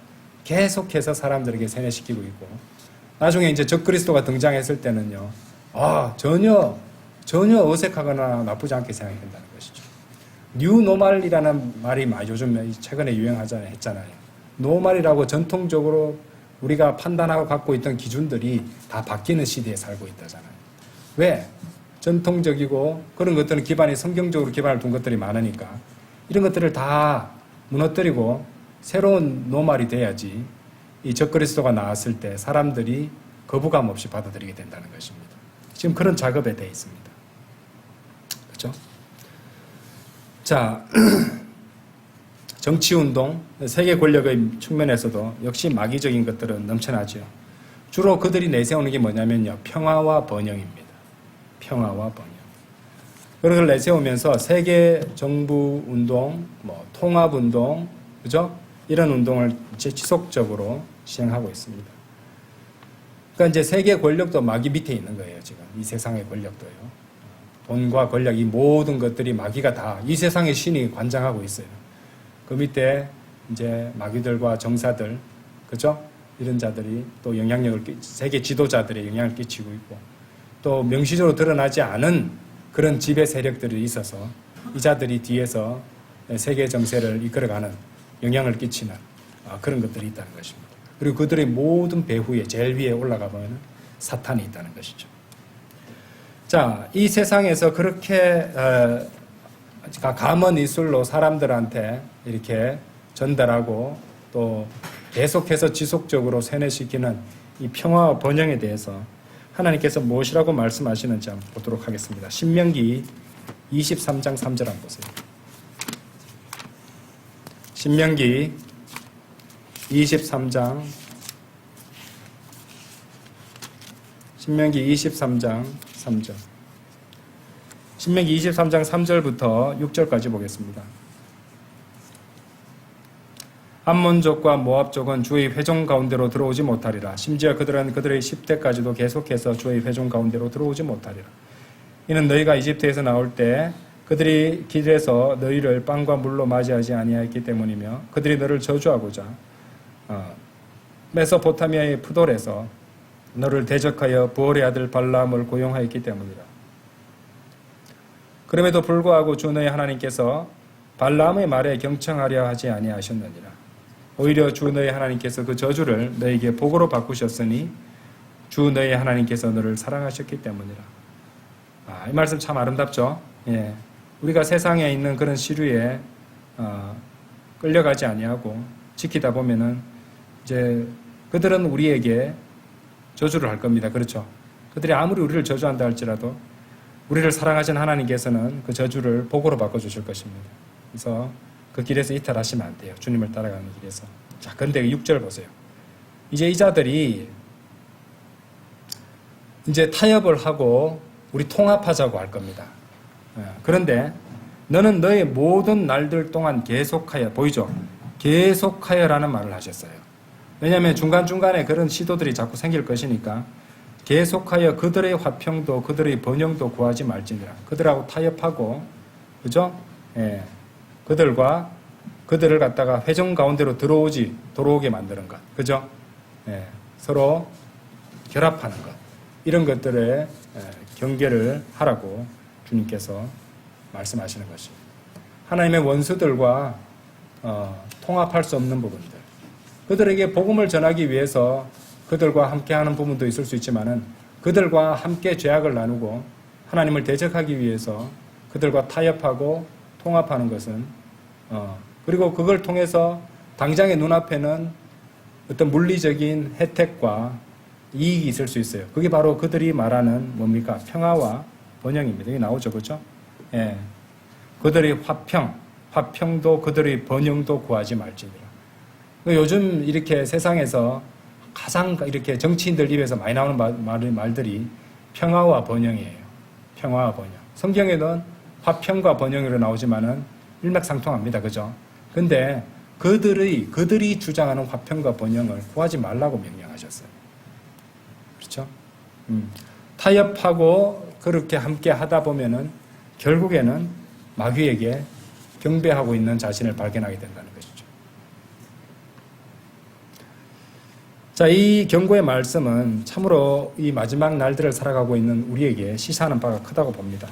S1: 계속해서 사람들에게 세뇌시키고 있고, 나중에 이제 적그리스도가 등장했을 때는요, 전혀 어색하거나 나쁘지 않게 생각한다는 것이죠. 뉴노멀이라는 말이 요즘 최근에 했잖아요. 노멀이라고 전통적으로 우리가 판단하고 갖고 있던 기준들이 다 바뀌는 시대에 살고 있다잖아요. 왜? 전통적이고 그런 것들은 성경적으로 기반을 둔 것들이 많으니까 이런 것들을 다 무너뜨리고 새로운 노말이 돼야지 이 적그리스도가 나왔을 때 사람들이 거부감 없이 받아들이게 된다는 것입니다. 지금 그런 작업에 되어 있습니다. 그렇죠? 자, 정치운동, 세계 권력의 측면에서도 역시 마귀적인 것들은 넘쳐나죠. 주로 그들이 내세우는 게 뭐냐면요, 평화와 번영입니다. 평화와 번영. 그걸 내세우면서 세계 정부 운동, 통합 운동, 그죠? 이런 운동을 지속적으로 시행하고 있습니다. 그러니까 이제 세계 권력도 마귀 밑에 있는 거예요, 지금. 이 세상의 권력도요. 돈과 권력, 이 모든 것들이 마귀가 다 이 세상의 신이 관장하고 있어요. 그 밑에 이제 마귀들과 정사들, 그죠? 이런 자들이 또 세계 지도자들의 영향을 끼치고 있고, 또 명시적으로 드러나지 않은 그런 지배 세력들이 있어서 이 자들이 뒤에서 세계 정세를 이끌어가는, 영향을 끼치는 그런 것들이 있다는 것입니다. 그리고 그들의 모든 배후에 제일 위에 올라가 보면 사탄이 있다는 것이죠. 자, 이 세상에서 그렇게 감언 이술로 사람들한테 이렇게 전달하고 또 계속해서 지속적으로 세뇌시키는 이 평화와 번영에 대해서 하나님께서 무엇이라고 말씀하시는지 한번 보도록 하겠습니다. 신명기 23장 3절 한번 보세요. 신명기 23장 3절. 신명기 23장 3절부터 6절까지 보겠습니다. 암몬족과 모압족은 주의 회종 가운데로 들어오지 못하리라. 심지어 그들은 그들의 10대까지도 계속해서 주의 회종 가운데로 들어오지 못하리라. 이는 너희가 이집트에서 나올 때 그들이 길에서 너희를 빵과 물로 맞이하지 아니하였기 때문이며, 그들이 너를 저주하고자 메소포타미아의 푸돌에서 너를 대적하여 부올의 아들 발람을 고용하였기 때문이라. 그럼에도 불구하고 주 너희 하나님께서 발람의 말에 경청하려 하지 아니하셨느니라. 오히려 주 너희 하나님께서 그 저주를 너희에게 복으로 바꾸셨으니 주 너희 하나님께서 너를 사랑하셨기 때문이라. 이 말씀 참 아름답죠? 예. 우리가 세상에 있는 그런 시류에 끌려가지 아니하고 지키다 보면은 이제 그들은 우리에게 저주를 할 겁니다. 그렇죠? 그들이 아무리 우리를 저주한다 할지라도 우리를 사랑하신 하나님께서는 그 저주를 복으로 바꿔주실 것입니다. 그래서 그 길에서 이탈하시면 안 돼요. 주님을 따라가는 길에서. 자, 근데 6절 보세요. 이제 이 자들이 이제 타협을 하고 우리 통합하자고 할 겁니다. 그런데 너는 너의 모든 날들 동안 계속하여, 보이죠? 계속하여라는 말을 하셨어요. 왜냐하면 중간중간에 그런 시도들이 자꾸 생길 것이니까 계속하여 그들의 화평도 그들의 번영도 구하지 말지니라. 그들하고 타협하고, 그죠? 예. 그들을 갖다가 회정 가운데로 들어오게 만드는 것. 그죠? 예. 서로 결합하는 것. 이런 것들에 경계를 하라고 주님께서 말씀하시는 것입니다. 하나님의 원수들과 통합할 수 없는 부분들. 그들에게 복음을 전하기 위해서 그들과 함께하는 부분도 있을 수 있지만은 그들과 함께 죄악을 나누고 하나님을 대적하기 위해서 그들과 타협하고 통합하는 것은 그리고 그걸 통해서 당장의 눈앞에는 어떤 물리적인 혜택과 이익이 있을 수 있어요. 그게 바로 그들이 말하는 뭡니까? 평화와 번영입니다. 여기 나오죠, 그렇죠? 예. 그들의 화평도 그들의 번영도 구하지 말지니라. 요즘 이렇게 세상에서 가장 이렇게 정치인들 입에서 많이 나오는 말들이 평화와 번영이에요. 평화와 번영. 성경에는 화평과 번영으로 나오지만은 일맥상통합니다. 그죠? 근데 그들이 주장하는 화평과 번영을 구하지 말라고 명령하셨어요. 그렇죠? 타협하고 그렇게 함께 하다 보면은 결국에는 마귀에게 경배하고 있는 자신을 발견하게 된다는 것이죠. 자, 이 경고의 말씀은 참으로 이 마지막 날들을 살아가고 있는 우리에게 시사하는 바가 크다고 봅니다.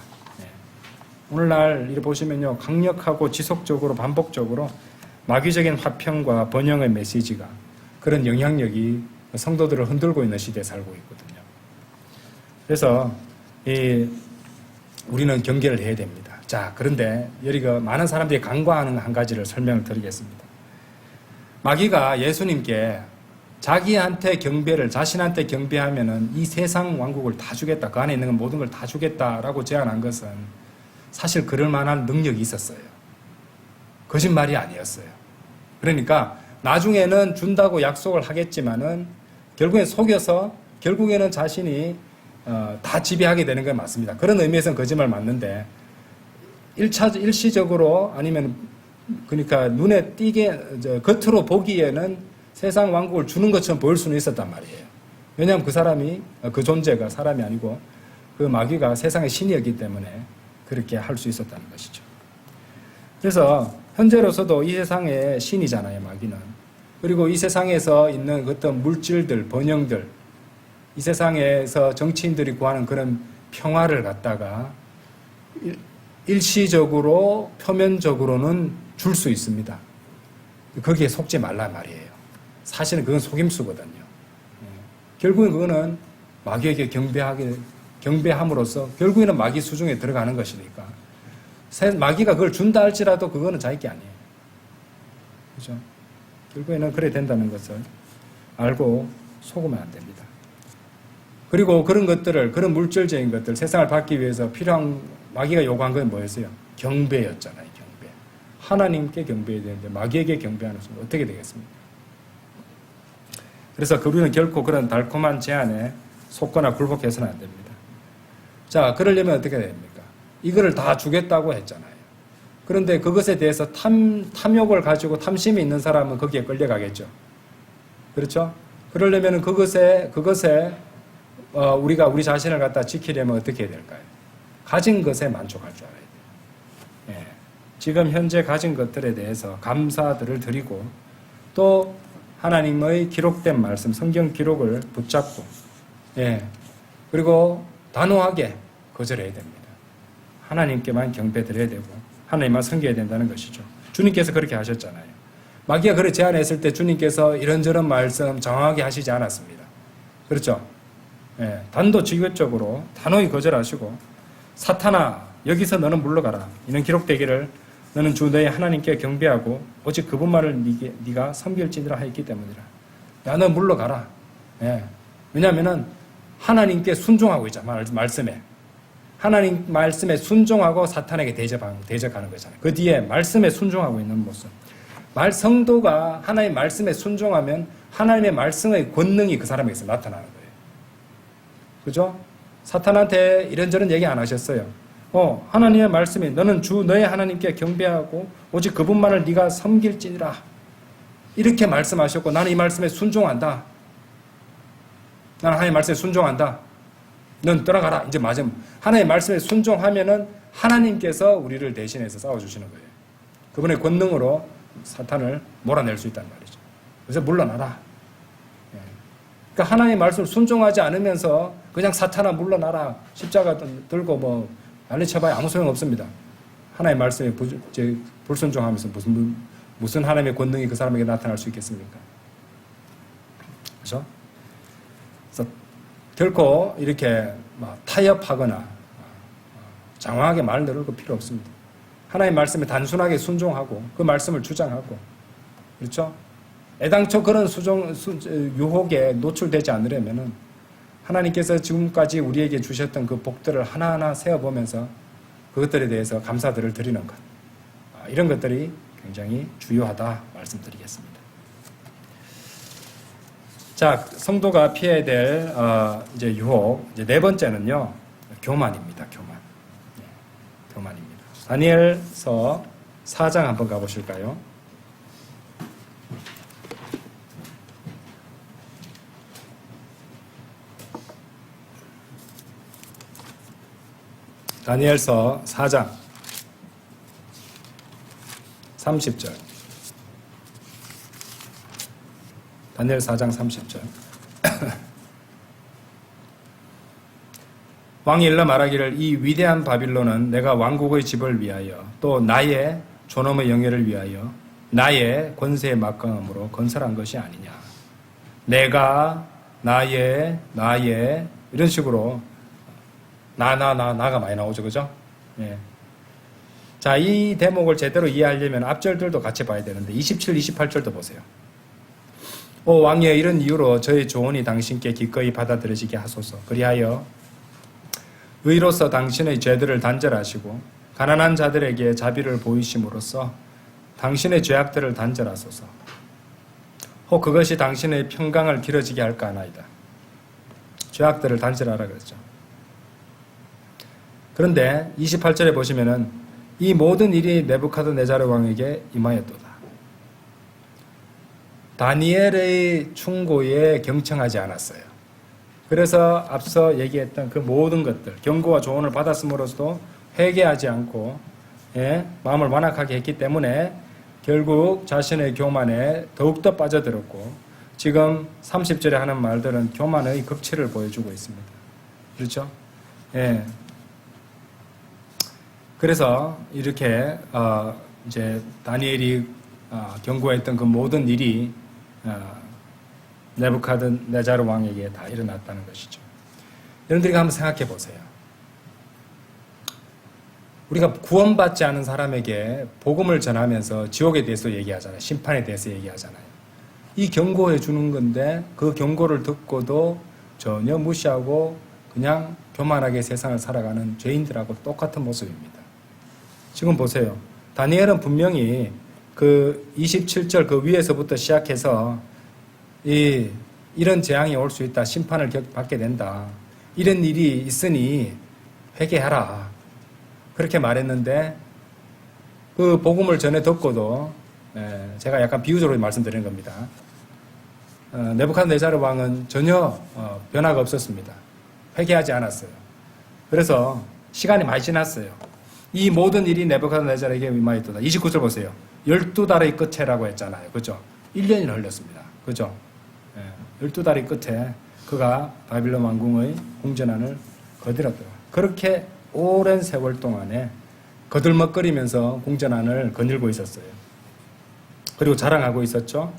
S1: 오늘날 이렇게 보시면요, 강력하고 지속적으로 반복적으로 마귀적인 화평과 번영의 메시지가 그런 영향력이 성도들을 흔들고 있는 시대에 살고 있거든요. 그래서 우리는 경계를 해야 됩니다. 자, 그런데 여기가 많은 사람들이 간과하는 한 가지를 설명을 드리겠습니다. 마귀가 예수님께 자신한테 경배하면은 이 세상 왕국을 다 주겠다, 그 안에 있는 모든 걸 다 주겠다라고 제안한 것은 사실 그럴 만한 능력이 있었어요. 거짓말이 아니었어요. 그러니까 나중에는 준다고 약속을 하겠지만은 결국엔 속여서 결국에는 자신이 다 지배하게 되는 건 맞습니다. 그런 의미에서는 거짓말 맞는데 일시적으로 아니면 그러니까 눈에 띄게 겉으로 보기에는 세상 왕국을 주는 것처럼 보일 수는 있었단 말이에요. 왜냐하면 그 사람이 그 존재가 사람이 아니고 그 마귀가 세상의 신이었기 때문에 그렇게 할 수 있었다는 것이죠. 그래서 현재로서도 이 세상의 신이잖아요, 마귀는. 그리고 이 세상에서 있는 어떤 물질들, 번영들, 이 세상에서 정치인들이 구하는 그런 평화를 갖다가 일시적으로, 표면적으로는 줄 수 있습니다. 거기에 속지 말란 말이에요. 사실은 그건 속임수거든요. 결국엔 그거는 마귀에게 경배함으로써 결국에는 마귀 수중에 들어가는 것이니까 마귀가 그걸 준다 할지라도 그거는 자기 게 아니에요. 그렇죠? 결국에는 그래 된다는 것을 알고 속으면 안 됩니다. 그리고 그런 것들을, 그런 물질적인 것들, 세상을 받기 위해서 필요한 마귀가 요구한 건 뭐였어요? 경배였잖아요. 경배. 하나님께 경배해야 되는데 마귀에게 경배하는 순간 어떻게 되겠습니까? 그래서 우리는 결코 그런 달콤한 제안에 속거나 굴복해서는 안 됩니다. 자, 그러려면 어떻게 됩니까? 이거를 다 주겠다고 했잖아요. 그런데 그것에 대해서 탐욕을 가지고 탐심이 있는 사람은 거기에 끌려가겠죠. 그렇죠? 그러려면 그것에 우리가 우리 자신을 갖다 지키려면 어떻게 해야 될까요? 가진 것에 만족할 줄 알아야 돼요. 예. 지금 현재 가진 것들에 대해서 감사들을 드리고 또 하나님의 기록된 말씀, 성경 기록을 붙잡고, 예. 그리고 단호하게 거절해야 됩니다. 하나님께만 경배드려야 되고, 하나님만 섬겨야 된다는 것이죠. 주님께서 그렇게 하셨잖아요. 마귀가 그렇게 제안했을 때 주님께서 이런저런 말씀 정확하게 하시지 않았습니다. 그렇죠? 예. 단도직입적으로 단호히 거절하시고, 사탄아, 여기서 너는 물러가라. 이는 기록되기를 너는 주 너의 하나님께 경배하고 오직 그분만을 네가 섬길지니라 하였기 때문이라. 야, 너 물러가라. 예. 왜냐하면은 하나님께 순종하고 있잖아. 말씀에. 하나님 말씀에 순종하고 사탄에게 대적하는 거잖아요. 그 뒤에 말씀에 순종하고 있는 모습. 성도가 하나님의 말씀에 순종하면 하나님의 말씀의 권능이 그 사람에게서 나타나는 거예요. 그죠? 사탄한테 이런저런 얘기 안 하셨어요. 하나님의 말씀이 너는 주 너의 하나님께 경배하고 오직 그분만을 네가 섬길지니라. 이렇게 말씀하셨고 나는 이 말씀에 순종한다. 나는 하나님의 말씀에 순종한다. 넌 떠나가라. 이제 맞으면 하나님의 말씀에 순종하면은 하나님께서 우리를 대신해서 싸워주시는 거예요. 그분의 권능으로 사탄을 몰아낼 수 있단 말이죠. 그래서 물러나라. 그러니까 하나님의 말씀을 순종하지 않으면서 그냥 사탄아 물러나라. 십자가 들고 난리쳐봐야 아무 소용 없습니다. 하나님의 말씀에 불순종하면서 무슨 하나님의 권능이 그 사람에게 나타날 수 있겠습니까? 그렇죠? 그래서 결코 이렇게 타협하거나 장황하게 말 늘을 거 필요 없습니다. 하나님의 말씀에 단순하게 순종하고 그 말씀을 주장하고, 그렇죠? 애당초 그런 유혹에 노출되지 않으려면은 하나님께서 지금까지 우리에게 주셨던 그 복들을 하나하나 세어보면서 그것들에 대해서 감사들을 드리는 것. 이런 것들이 굉장히 주요하다 말씀드리겠습니다. 자, 성도가 피해야 될 이제 유혹. 이제 네 번째는요, 교만입니다. 교만. 네, 교만입니다. 다니엘서 4장 한번 가보실까요? 다니엘서 4장 30절. 다니엘 4장 30절. 왕이 일러 말하기를 이 위대한 바빌론은 내가 왕국의 집을 위하여 또 나의 존엄의 영예를 위하여 나의 권세의 막강함으로 건설한 것이 아니냐. 내가 나의 이런 식으로 나가 많이 나오죠. 그죠? 예. 자, 이 대목을 제대로 이해하려면 앞절들도 같이 봐야 되는데 27, 28절도 보세요. 오 왕이여, 이런 이유로 저의 조언이 당신께 기꺼이 받아들여지게 하소서. 그리하여 의로서 당신의 죄들을 단절하시고 가난한 자들에게 자비를 보이심으로써 당신의 죄악들을 단절하소서. 혹 그것이 당신의 평강을 길어지게 할까 하나이다. 죄악들을 단절하라 그랬죠. 그런데 28절에 보시면은 이 모든 일이 네부카드네자르 왕에게 임하였도다. 다니엘의 충고에 경청하지 않았어요. 그래서 앞서 얘기했던 그 모든 것들, 경고와 조언을 받았음으로써도 회개하지 않고 마음을 완악하게 했기 때문에 결국 자신의 교만에 더욱더 빠져들었고, 지금 30절에 하는 말들은 교만의 극치를 보여주고 있습니다. 그렇죠? 예. 그래서 이렇게 이제 다니엘이 경고했던 그 모든 일이 네부카드네자르 왕에게 다 일어났다는 것이죠. 여러분들이 한번 생각해 보세요. 우리가 구원받지 않은 사람에게 복음을 전하면서 지옥에 대해서 얘기하잖아요. 심판에 대해서 얘기하잖아요. 이 경고해 주는 건데 그 경고를 듣고도 전혀 무시하고 그냥 교만하게 세상을 살아가는 죄인들하고 똑같은 모습입니다. 지금 보세요. 다니엘은 분명히 그 27절 그 위에서부터 시작해서 이런 재앙이 올 수 있다. 심판을 받게 된다. 이런 일이 있으니 회개하라. 그렇게 말했는데 그 복음을 전해 듣고도 제가 약간 비유적으로 말씀드리는 겁니다. 네부카드네자르 왕은 전혀 변화가 없었습니다. 회개하지 않았어요. 그래서 시간이 많이 지났어요. 이 모든 일이 네부카드네자르에게 임하였도다. 29절 보세요. 12달의 끝에라고 했잖아요. 그죠? 1년이 흘렀습니다. 그죠? 12달의 끝에 그가 바빌론 왕궁의 궁전안을 거들었더라. 그렇게 오랜 세월 동안에 거들먹거리면서 궁전안을 거닐고 있었어요. 그리고 자랑하고 있었죠.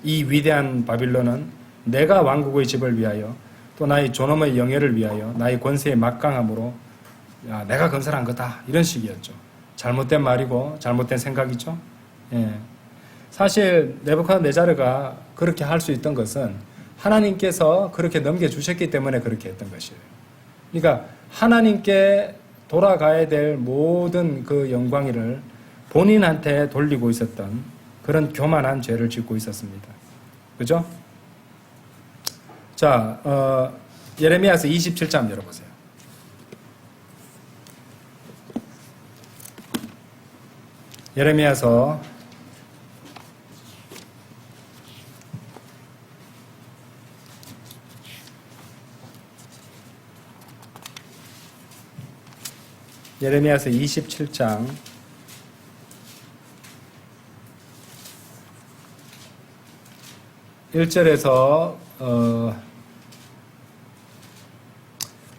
S1: 이 위대한 바빌론은 내가 왕국의 집을 위하여 또 나의 존엄의 영예를 위하여 나의 권세의 막강함으로 내가 건설한 거다. 이런 식이었죠. 잘못된 말이고 잘못된 생각이죠. 사실 네부카드네자르가 그렇게 할 수 있던 것은 하나님께서 그렇게 넘겨주셨기 때문에 그렇게 했던 것이에요. 그러니까 하나님께 돌아가야 될 모든 그 영광을 본인한테 돌리고 있었던 그런 교만한 죄를 짓고 있었습니다. 그죠? 자, 예레미야서 27장 열어보세요. 예레미야서 27장 1절에서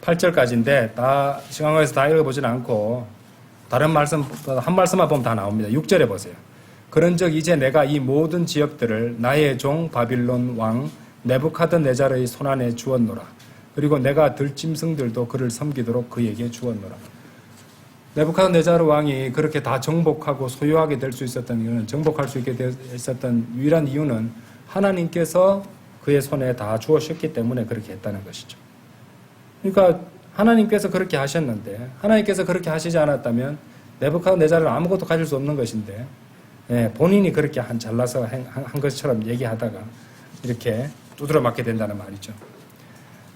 S1: 8절까지인데 다 시간 관계에서 다 읽어보지는 않고 다른 말씀 한 말씀만 보면 다 나옵니다. 6절에 보세요. 그런즉 이제 내가 이 모든 지역들을 나의 종 바빌론 왕 네부카드네자르의 손안에 주었노라. 그리고 내가 들짐승들도 그를 섬기도록 그에게 주었노라. 네부카드네자르 왕이 그렇게 다 정복하고 소유하게 될 수 있었던 이유는, 정복할 수 있게 있었던 유일한 이유는 하나님께서 그의 손에 다 주어셨기 때문에 그렇게 했다는 것이죠. 그러니까 하나님께서 그렇게 하셨는데, 하나님께서 그렇게 하시지 않았다면 네부갓네살은 아무것도 가질 수 없는 것인데, 본인이 그렇게 잘나서 한 것처럼 얘기하다가 이렇게 두드려 맞게 된다는 말이죠.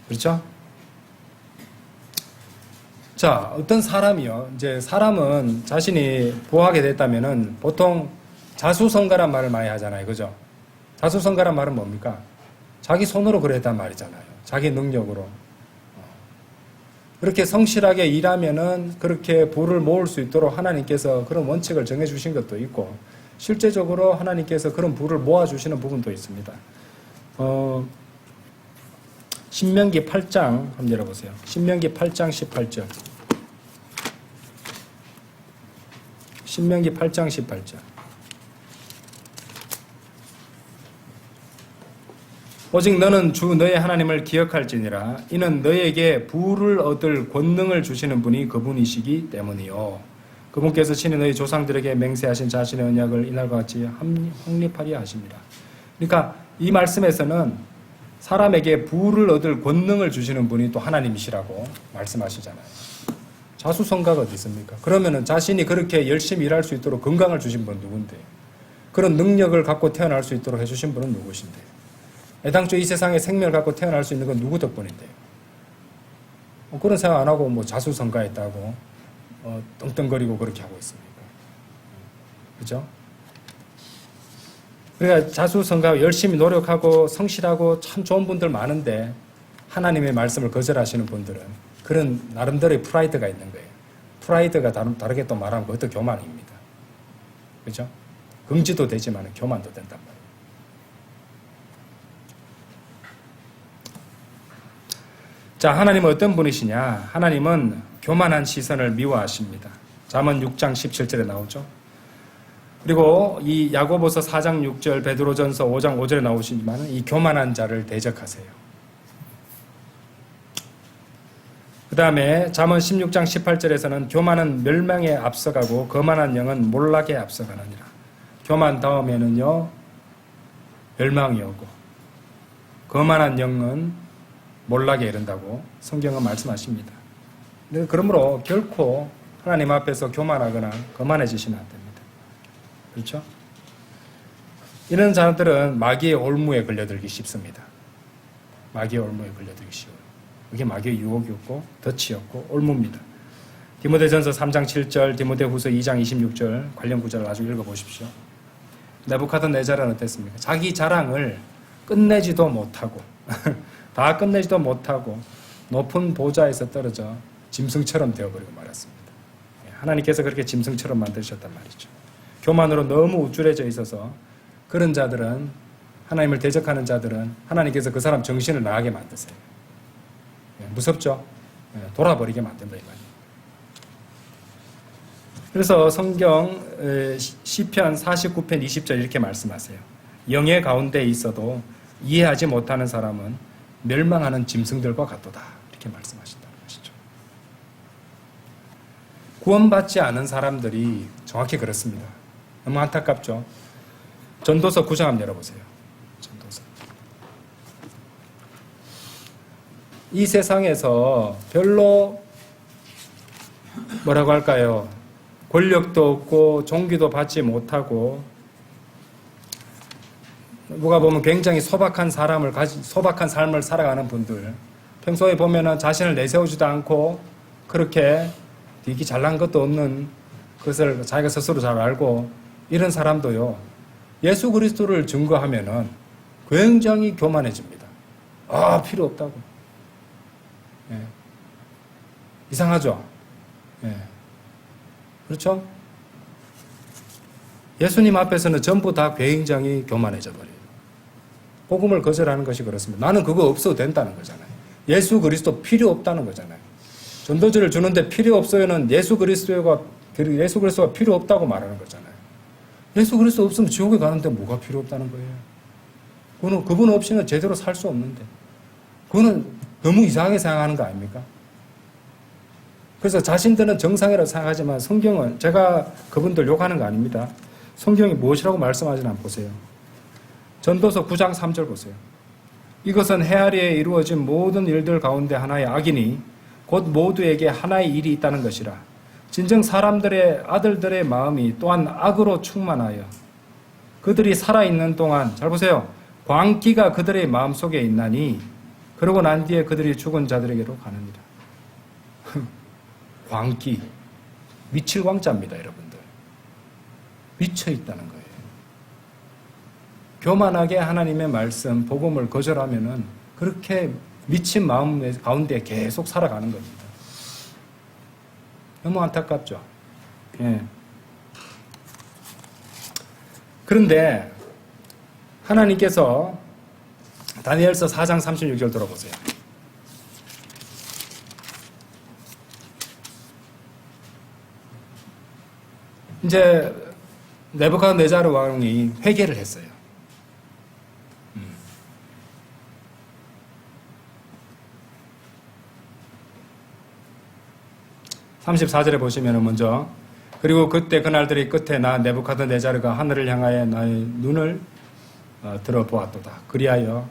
S1: 그렇죠? 자, 어떤 사람이요. 이제 사람은 자신이 부하게 됐다면은 보통 자수성가란 말을 많이 하잖아요. 그죠? 자수성가란 말은 뭡니까? 자기 손으로 그랬단 말이잖아요. 자기 능력으로. 그렇게 성실하게 일하면은 그렇게 부를 모을 수 있도록 하나님께서 그런 원칙을 정해주신 것도 있고, 실제적으로 하나님께서 그런 부를 모아주시는 부분도 있습니다. 신명기 8장 한번 열어보세요. 신명기 8장 18절. 신명기 8장 18절. 오직 너는 주 너의 하나님을 기억할지니라. 이는 너에게 부를 얻을 권능을 주시는 분이 그분이시기 때문이요. 그분께서 친히 너희 조상들에게 맹세하신 자신의 언약을 이날과 같이 확립하리라 하십니다. 그러니까 이 말씀에서는 사람에게 부를 얻을 권능을 주시는 분이 또 하나님이시라고 말씀하시잖아요. 자수성가가 어디 있습니까? 그러면은 자신이 그렇게 열심히 일할 수 있도록 건강을 주신 분은 누군데? 그런 능력을 갖고 태어날 수 있도록 해주신 분은 누구신데? 애당초 이 세상에 생명을 갖고 태어날 수 있는 건 누구 덕분인데요? 그런 생각 안 하고 자수성가했다고 떵떵거리고 그렇게 하고 있습니까? 그죠? 그러니까 자수성가 열심히 노력하고 성실하고 참 좋은 분들 많은데 하나님의 말씀을 거절하시는 분들은 그런 나름대로의 프라이드가 있는 거예요. 프라이드가 다르게 또 말하면 그것도 교만입니다. 그죠? 긍지도 되지만 교만도 된단 말이에요. 자, 하나님은 어떤 분이시냐? 하나님은 교만한 시선을 미워하십니다. 잠언 6장 17절에 나오죠. 그리고 이 야고보서 4장 6절, 베드로전서 5장 5절에 나오시지만 이 교만한 자를 대적하세요. 그 다음에 잠언 16장 18절에서는 교만은 멸망에 앞서가고 거만한 영은 몰락에 앞서가느니라. 교만 다음에는요 멸망이 오고 거만한 영은 몰락에 이른다고 성경은 말씀하십니다. 그러므로 결코 하나님 앞에서 교만하거나 거만해지시면 안 됩니다. 그렇죠? 이런 사람들은 마귀의 올무에 걸려들기 쉽습니다. 마귀의 올무에 걸려들기 쉬워요. 그게 마귀의 유혹이었고 덫이었고 올무입니다. 디모데전서 3장 7절, 디모데후서 2장 26절 관련 구절을 아주 읽어보십시오. 네부갓네살은 어땠습니까? 자기 자랑을 끝내지도 못하고 다 끝내지도 못하고 높은 보좌에서 떨어져 짐승처럼 되어버리고 말았습니다. 하나님께서 그렇게 짐승처럼 만드셨단 말이죠. 교만으로 너무 우쭐해져 있어서 그런 자들은, 하나님을 대적하는 자들은 하나님께서 그 사람 정신을 나가게 만드세요. 무섭죠? 돌아버리게 만든다 이 말이에요. 그래서 성경 시편 49편 20절 이렇게 말씀하세요. 영의 가운데 있어도 이해하지 못하는 사람은 멸망하는 짐승들과 같도다. 이렇게 말씀하신다는 것이죠. 구원받지 않은 사람들이 정확히 그렇습니다. 너무 안타깝죠? 전도서 9장 한번 열어보세요. 전도서. 이 세상에서 별로 뭐라고 할까요? 권력도 없고 종기도 받지 못하고 누가 보면 굉장히 소박한 삶을 살아가는 분들, 평소에 보면은 자신을 내세우지도 않고 그렇게 되게 잘난 것도 없는 것을 자기가 스스로 잘 알고 이런 사람도요, 예수 그리스도를 증거하면은 굉장히 교만해집니다. 필요 없다고. 이상하죠? 그렇죠? 예수님 앞에서는 전부 다 굉장히 교만해져 버려요. 복음을 거절하는 것이 그렇습니다. 나는 그거 없어도 된다는 거잖아요. 예수 그리스도 필요 없다는 거잖아요. 전도지를 주는데 필요 없어요는 예수 그리스도가 필요 없다고 말하는 거잖아요. 예수 그리스도 없으면 지옥에 가는데 뭐가 필요 없다는 거예요? 그분 없이는 제대로 살 수 없는데. 그거는 너무 이상하게 생각하는 거 아닙니까? 그래서 자신들은 정상이라고 생각하지만 성경은, 제가 그분들 욕하는 거 아닙니다. 성경이 무엇이라고 말씀하지는 않고 보세요. 전도서 9장 3절 보세요. 이것은 헤아리에 이루어진 모든 일들 가운데 하나의 악이니 곧 모두에게 하나의 일이 있다는 것이라. 진정 사람들의 아들들의 마음이 또한 악으로 충만하여 그들이 살아있는 동안, 잘 보세요, 광기가 그들의 마음속에 있나니 그러고 난 뒤에 그들이 죽은 자들에게로 가느니라. 광기, 미칠 광자입니다, 여러분들. 미쳐 있다는 거예요. 교만하게 하나님의 말씀, 복음을 거절하면은 그렇게 미친 마음 가운데 계속 살아가는 겁니다. 너무 안타깝죠. 예. 그런데 하나님께서 다니엘서 4장 36절 들어보세요. 이제 느부갓네살 왕이 회개를 했어요. 34절에 보시면 먼저 그리고 그때 그날들의 끝에 나 느부갓네살가 하늘을 향하여 나의 눈을 들어보았도다. 그리하여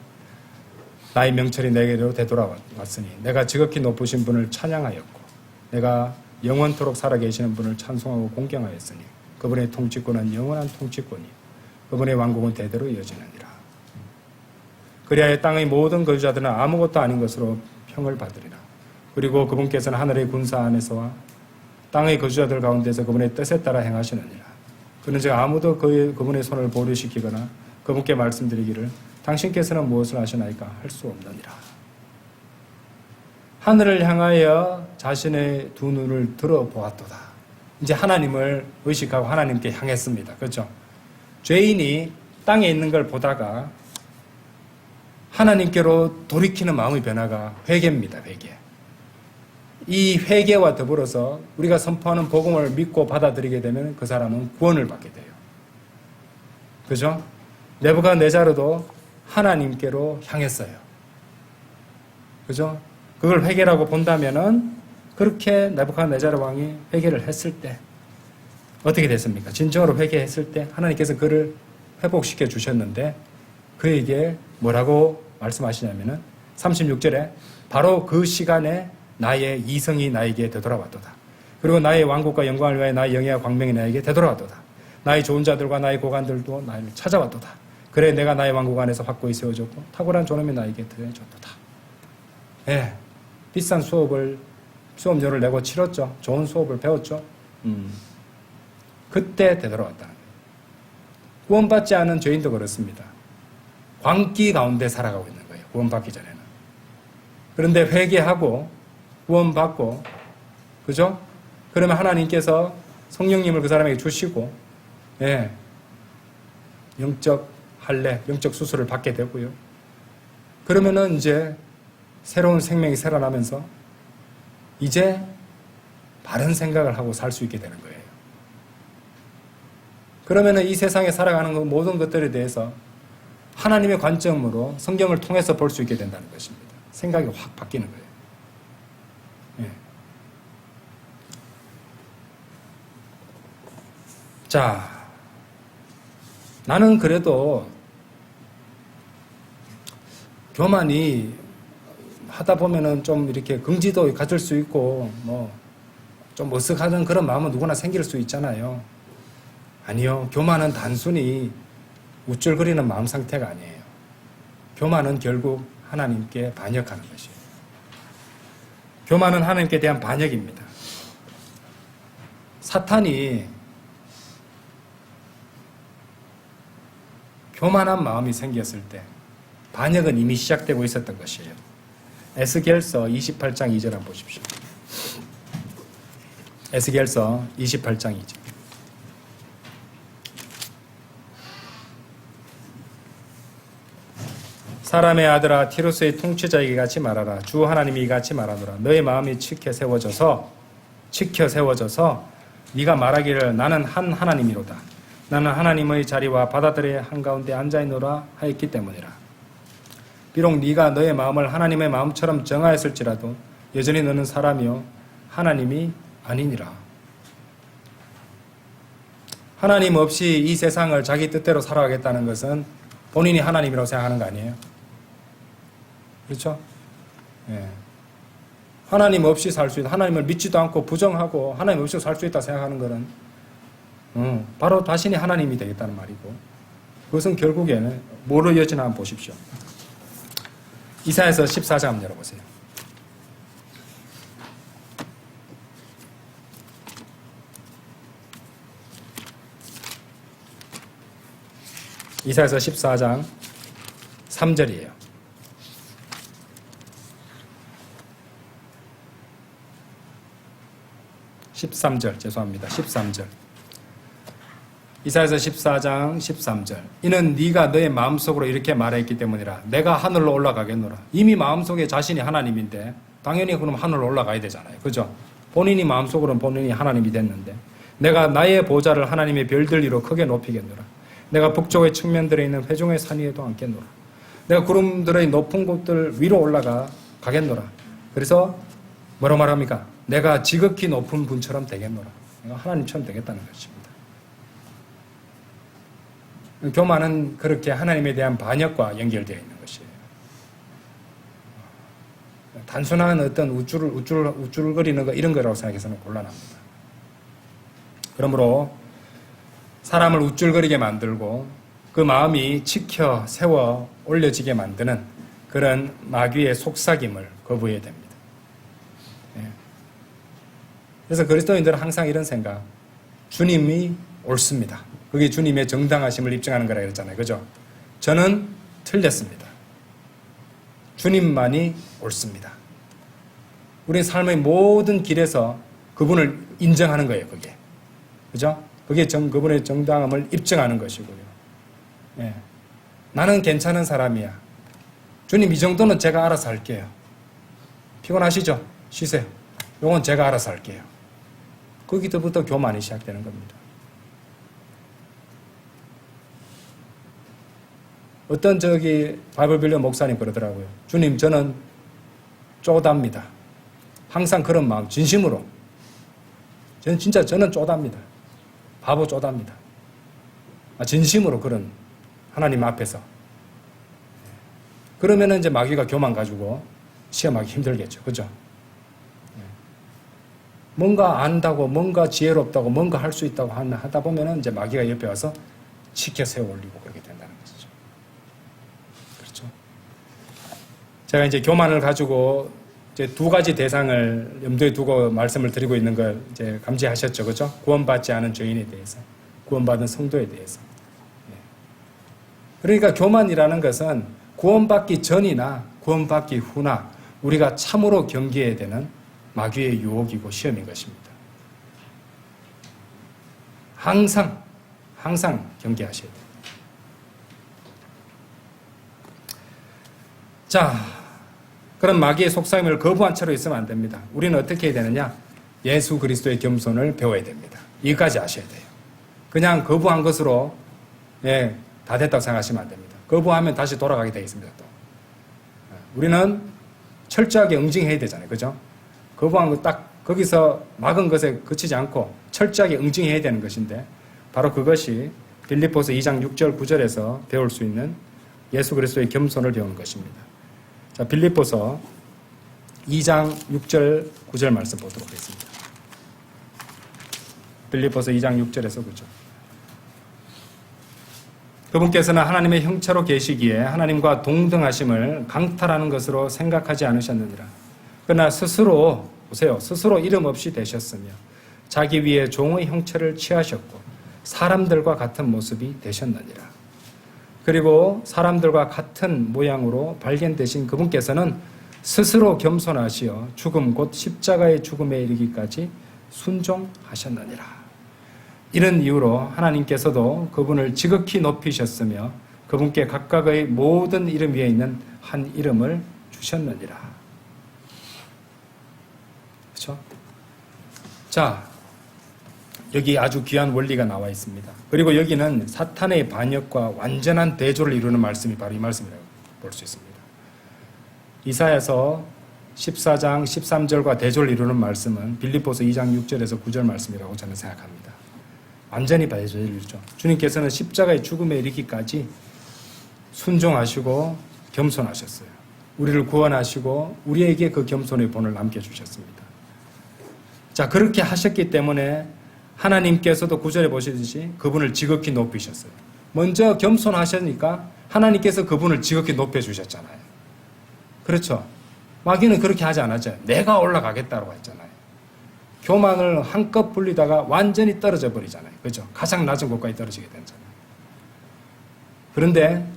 S1: 나의 명철이 내게로 되돌아왔으니 내가 지극히 높으신 분을 찬양하였고 내가 영원토록 살아계시는 분을 찬송하고 공경하였으니 그분의 통치권은 영원한 통치권이요 그분의 왕국은 대대로 이어지느니라. 그리하여 땅의 모든 거주자들은 아무것도 아닌 것으로 평을 받으리라. 그리고 그분께서는 하늘의 군사 안에서와 땅의 거주자들 가운데서 그분의 뜻에 따라 행하시느니라. 그는 즉 아무도 그분의 손을 보류시키거나 그분께 말씀드리기를 당신께서는 무엇을 하시나이까 할 수 없느니라. 하늘을 향하여 자신의 두 눈을 들어보았도다. 이제 하나님을 의식하고 하나님께 향했습니다. 그렇죠? 죄인이 땅에 있는 걸 보다가 하나님께로 돌이키는 마음의 변화가 회개입니다. 회개. 이 회개와 더불어서 우리가 선포하는 복음을 믿고 받아들이게 되면 그 사람은 구원을 받게 돼요. 그죠? 느부갓네살도 하나님께로 향했어요. 그죠? 그걸 회개라고 본다면은 그렇게 느부갓네살 왕이 회개를 했을 때 어떻게 됐습니까? 진정으로 회개했을 때 하나님께서 그를 회복시켜 주셨는데 그에게 뭐라고 말씀하시냐면은 36절에 바로 그 시간에 나의 이성이 나에게 되돌아왔도다. 그리고 나의 왕국과 영광을 위하여 나의 영예와 광명이 나에게 되돌아왔도다. 나의 좋은 자들과 나의 고관들도 나를 찾아왔도다. 그래 내가 나의 왕국 안에서 확고히 세워졌고 탁월한 존엄이 나에게 더해졌도다. 예, 비싼 수업료를 내고 치렀죠. 좋은 수업을 배웠죠. 그때 되돌아왔다는 거예요. 구원받지 않은 죄인도 그렇습니다. 광기 가운데 살아가고 있는 거예요. 구원받기 전에는. 그런데 회개하고 구원받고, 그죠? 그러면 하나님께서 성령님을 그 사람에게 주시고, 예, 영적 할례, 영적 수술을 받게 되고요. 그러면은 이제 새로운 생명이 살아나면서 이제 바른 생각을 하고 살 수 있게 되는 거예요. 그러면은 이 세상에 살아가는 모든 것들에 대해서 하나님의 관점으로 성경을 통해서 볼 수 있게 된다는 것입니다. 생각이 확 바뀌는 거예요. 예. 자, 나는 그래도 교만이 하다 보면은 좀 이렇게 긍지도 가질 수 있고, 좀 머쓱하던 그런 마음은 누구나 생길 수 있잖아요. 아니요. 교만은 단순히 우쭐거리는 마음 상태가 아니에요. 교만은 결국 하나님께 반역하는 것이에요. 교만은 하나님께 대한 반역입니다. 사탄이 교만한 마음이 생겼을 때 반역은 이미 시작되고 있었던 것이에요. 에스겔서 28장 2절 한번 보십시오. 에스겔서 28장 2절. 사람의 아들아 티로스의 통치자에게 같이 말하라. 주 하나님이 이같이 말하노라. 너의 마음이 지켜 세워져서 네가 말하기를 나는 한 하나님이로다. 나는 하나님의 자리와 바다들의 한가운데 앉아있노라 하였기 때문이라. 비록 네가 너의 마음을 하나님의 마음처럼 정하였을지라도 여전히 너는 사람이요 하나님이 아니니라. 하나님 없이 이 세상을 자기 뜻대로 살아가겠다는 것은 본인이 하나님이라고 생각하는 거 아니에요? 그렇죠? 예. 하나님 없이 살 수 있다. 하나님을 믿지도 않고 부정하고 하나님 없이 살 수 있다 생각하는 것은 바로 자신이 하나님이 되겠다는 말이고, 그것은 결국에는 뭐로 이어지나 한번 보십시오. 이사야서 14장 한번 열어보세요. 이사야서 14장 3절이에요. 13절, 죄송합니다. 13절. 이사야서 14장 13절. 이는 네가 너의 마음속으로 이렇게 말했기 때문이라. 내가 하늘로 올라가겠노라. 이미 마음속에 자신이 하나님인데 당연히 그럼 하늘로 올라가야 되잖아요. 그죠? 본인이 마음속으로는 본인이 하나님이 됐는데, 내가 나의 보좌를 하나님의 별들 위로 크게 높이겠노라. 내가 북쪽의 측면들에 있는 회중의 산 위에도 앉겠노라. 내가 구름들의 높은 곳들 위로 올라가 가겠노라. 그래서 뭐라고 말합니까? 내가 지극히 높은 분처럼 되겠노라. 내가 하나님처럼 되겠다는 것입니다. 교만은 그렇게 하나님에 대한 반역과 연결되어 있는 것이에요. 단순한 어떤 우쭐거리는 거 이런 거라고 생각해서는 곤란합니다. 그러므로 사람을 우쭐거리게 만들고 그 마음이 치켜 세워 올려지게 만드는 그런 마귀의 속삭임을 거부해야 됩니다. 그래서 그리스도인들은 항상 이런 생각, 주님이 옳습니다. 그게 주님의 정당하심을 입증하는 거라 그랬잖아요. 그죠? 저는 틀렸습니다. 주님만이 옳습니다. 우리 삶의 모든 길에서 그분을 인정하는 거예요. 그게. 그죠? 그게 그분의 정당함을 입증하는 것이고요. 예. 나는 괜찮은 사람이야. 주님, 이 정도는 제가 알아서 할게요. 피곤하시죠? 쉬세요. 이건 제가 알아서 할게요. 거기서부터 교만이 시작되는 겁니다. 어떤 바이블 빌려 목사님 그러더라고요. 주님, 저는 쪼답니다. 항상 그런 마음, 진심으로. 저는 쪼답니다. 바보 쪼답니다. 진심으로 그런 하나님 앞에서. 그러면은 이제 마귀가 교만 가지고 시험하기 힘들겠죠. 그죠? 뭔가 안다고, 뭔가 지혜롭다고, 뭔가 할 수 있다고 하다 보면은 이제 마귀가 옆에 와서 치켜 세워 올리고 그렇게 된다는 것이죠. 그렇죠? 제가 이제 교만을 가지고 이제 두 가지 대상을 염두에 두고 말씀을 드리고 있는 걸 이제 감지하셨죠. 그죠? 구원받지 않은 죄인에 대해서, 구원받은 성도에 대해서. 그러니까 교만이라는 것은 구원받기 전이나 구원받기 후나 우리가 참으로 경계해야 되는 마귀의 유혹이고 시험인 것입니다. 항상 경계하셔야 돼요. 자, 그런 마귀의 속삭임을 거부한 채로 있으면 안 됩니다. 우리는 어떻게 해야 되느냐? 예수 그리스도의 겸손을 배워야 됩니다. 이까지 아셔야 돼요. 그냥 거부한 것으로 다 됐다고 생각하시면 안 됩니다. 거부하면 다시 돌아가게 되어 있습니다. 또. 우리는 철저하게 응징해야 되잖아요. 그죠? 거부한 거 딱 거기서 막은 것에 그치지 않고 철저하게 응징해야 되는 것인데, 바로 그것이 빌립보서 2장 6절 9절에서 배울 수 있는 예수 그리스도의 겸손을 배우는 것입니다. 자, 빌립보서 2장 6절 9절 말씀 보도록 하겠습니다. 빌립보서 2장 6절에서 9절. 그분께서는 하나님의 형체로 계시기에 하나님과 동등하심을 강탈하는 것으로 생각하지 않으셨느니라. 그러나 스스로 이름 없이 되셨으며 자기 위에 종의 형체를 취하셨고 사람들과 같은 모습이 되셨느니라. 그리고 사람들과 같은 모양으로 발견되신 그분께서는 스스로 겸손하시어 죽음 곧 십자가의 죽음에 이르기까지 순종하셨느니라. 이런 이유로 하나님께서도 그분을 지극히 높이셨으며 그분께 각각의 모든 이름 위에 있는 한 이름을 주셨느니라. 그렇죠? 자, 여기 아주 귀한 원리가 나와 있습니다. 그리고 여기는 사탄의 반역과 완전한 대조를 이루는 말씀이 바로 이 말씀이라고 볼 수 있습니다. 이사야서 14장 13절과 대조를 이루는 말씀은 빌립보서 2장 6절에서 9절 말씀이라고 저는 생각합니다. 완전히 대조를 이루죠. 주님께서는 십자가의 죽음에 이르기까지 순종하시고 겸손하셨어요. 우리를 구원하시고 우리에게 그 겸손의 본을 남겨주셨습니다. 자, 그렇게 하셨기 때문에 하나님께서도 9절에 보시듯이 그분을 지극히 높이셨어요. 먼저 겸손하시니까 하나님께서 그분을 지극히 높여주셨잖아요. 그렇죠? 마귀는 그렇게 하지 않았죠. 내가 올라가겠다고 했잖아요. 교만을 한껏 불리다가 완전히 떨어져 버리잖아요. 그렇죠? 가장 낮은 곳까지 떨어지게 되잖아요. 그런데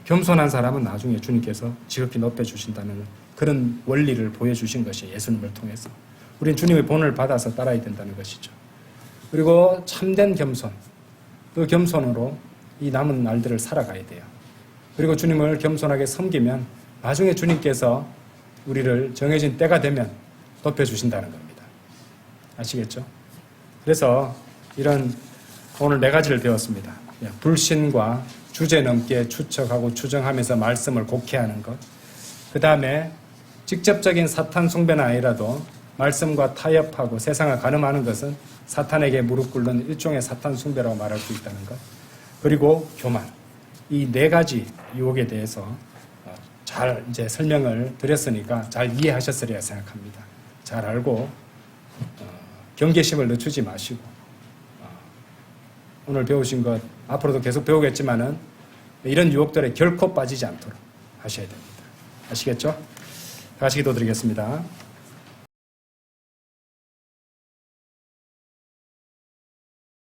S1: 겸손한 사람은 나중에 주님께서 지극히 높여주신다는 그런 원리를 보여주신 것이 예수님을 통해서 우리는 주님의 본을 받아서 따라야 된다는 것이죠. 그리고 참된 겸손, 그 겸손으로 이 남은 날들을 살아가야 돼요. 그리고 주님을 겸손하게 섬기면 나중에 주님께서 우리를 정해진 때가 되면 높여주신다는 겁니다. 아시겠죠? 그래서 이런 오늘 4가지를 배웠습니다. 불신과 주제넘게 추측하고 추정하면서 말씀을 곡해하는 것. 그 다음에 직접적인 사탄 숭배는 아니라도 말씀과 타협하고 세상을 가늠하는 것은 사탄에게 무릎 꿇는 일종의 사탄 숭배라고 말할 수 있다는 것. 그리고 교만. 이 4가지 유혹에 대해서 잘 이제 설명을 드렸으니까 잘 이해하셨으리라 생각합니다. 잘 알고 경계심을 늦추지 마시고 오늘 배우신 것 앞으로도 계속 배우겠지만은 이런 유혹들에 결코 빠지지 않도록 하셔야 됩니다. 아시겠죠? 다 같이 기도드리겠습니다.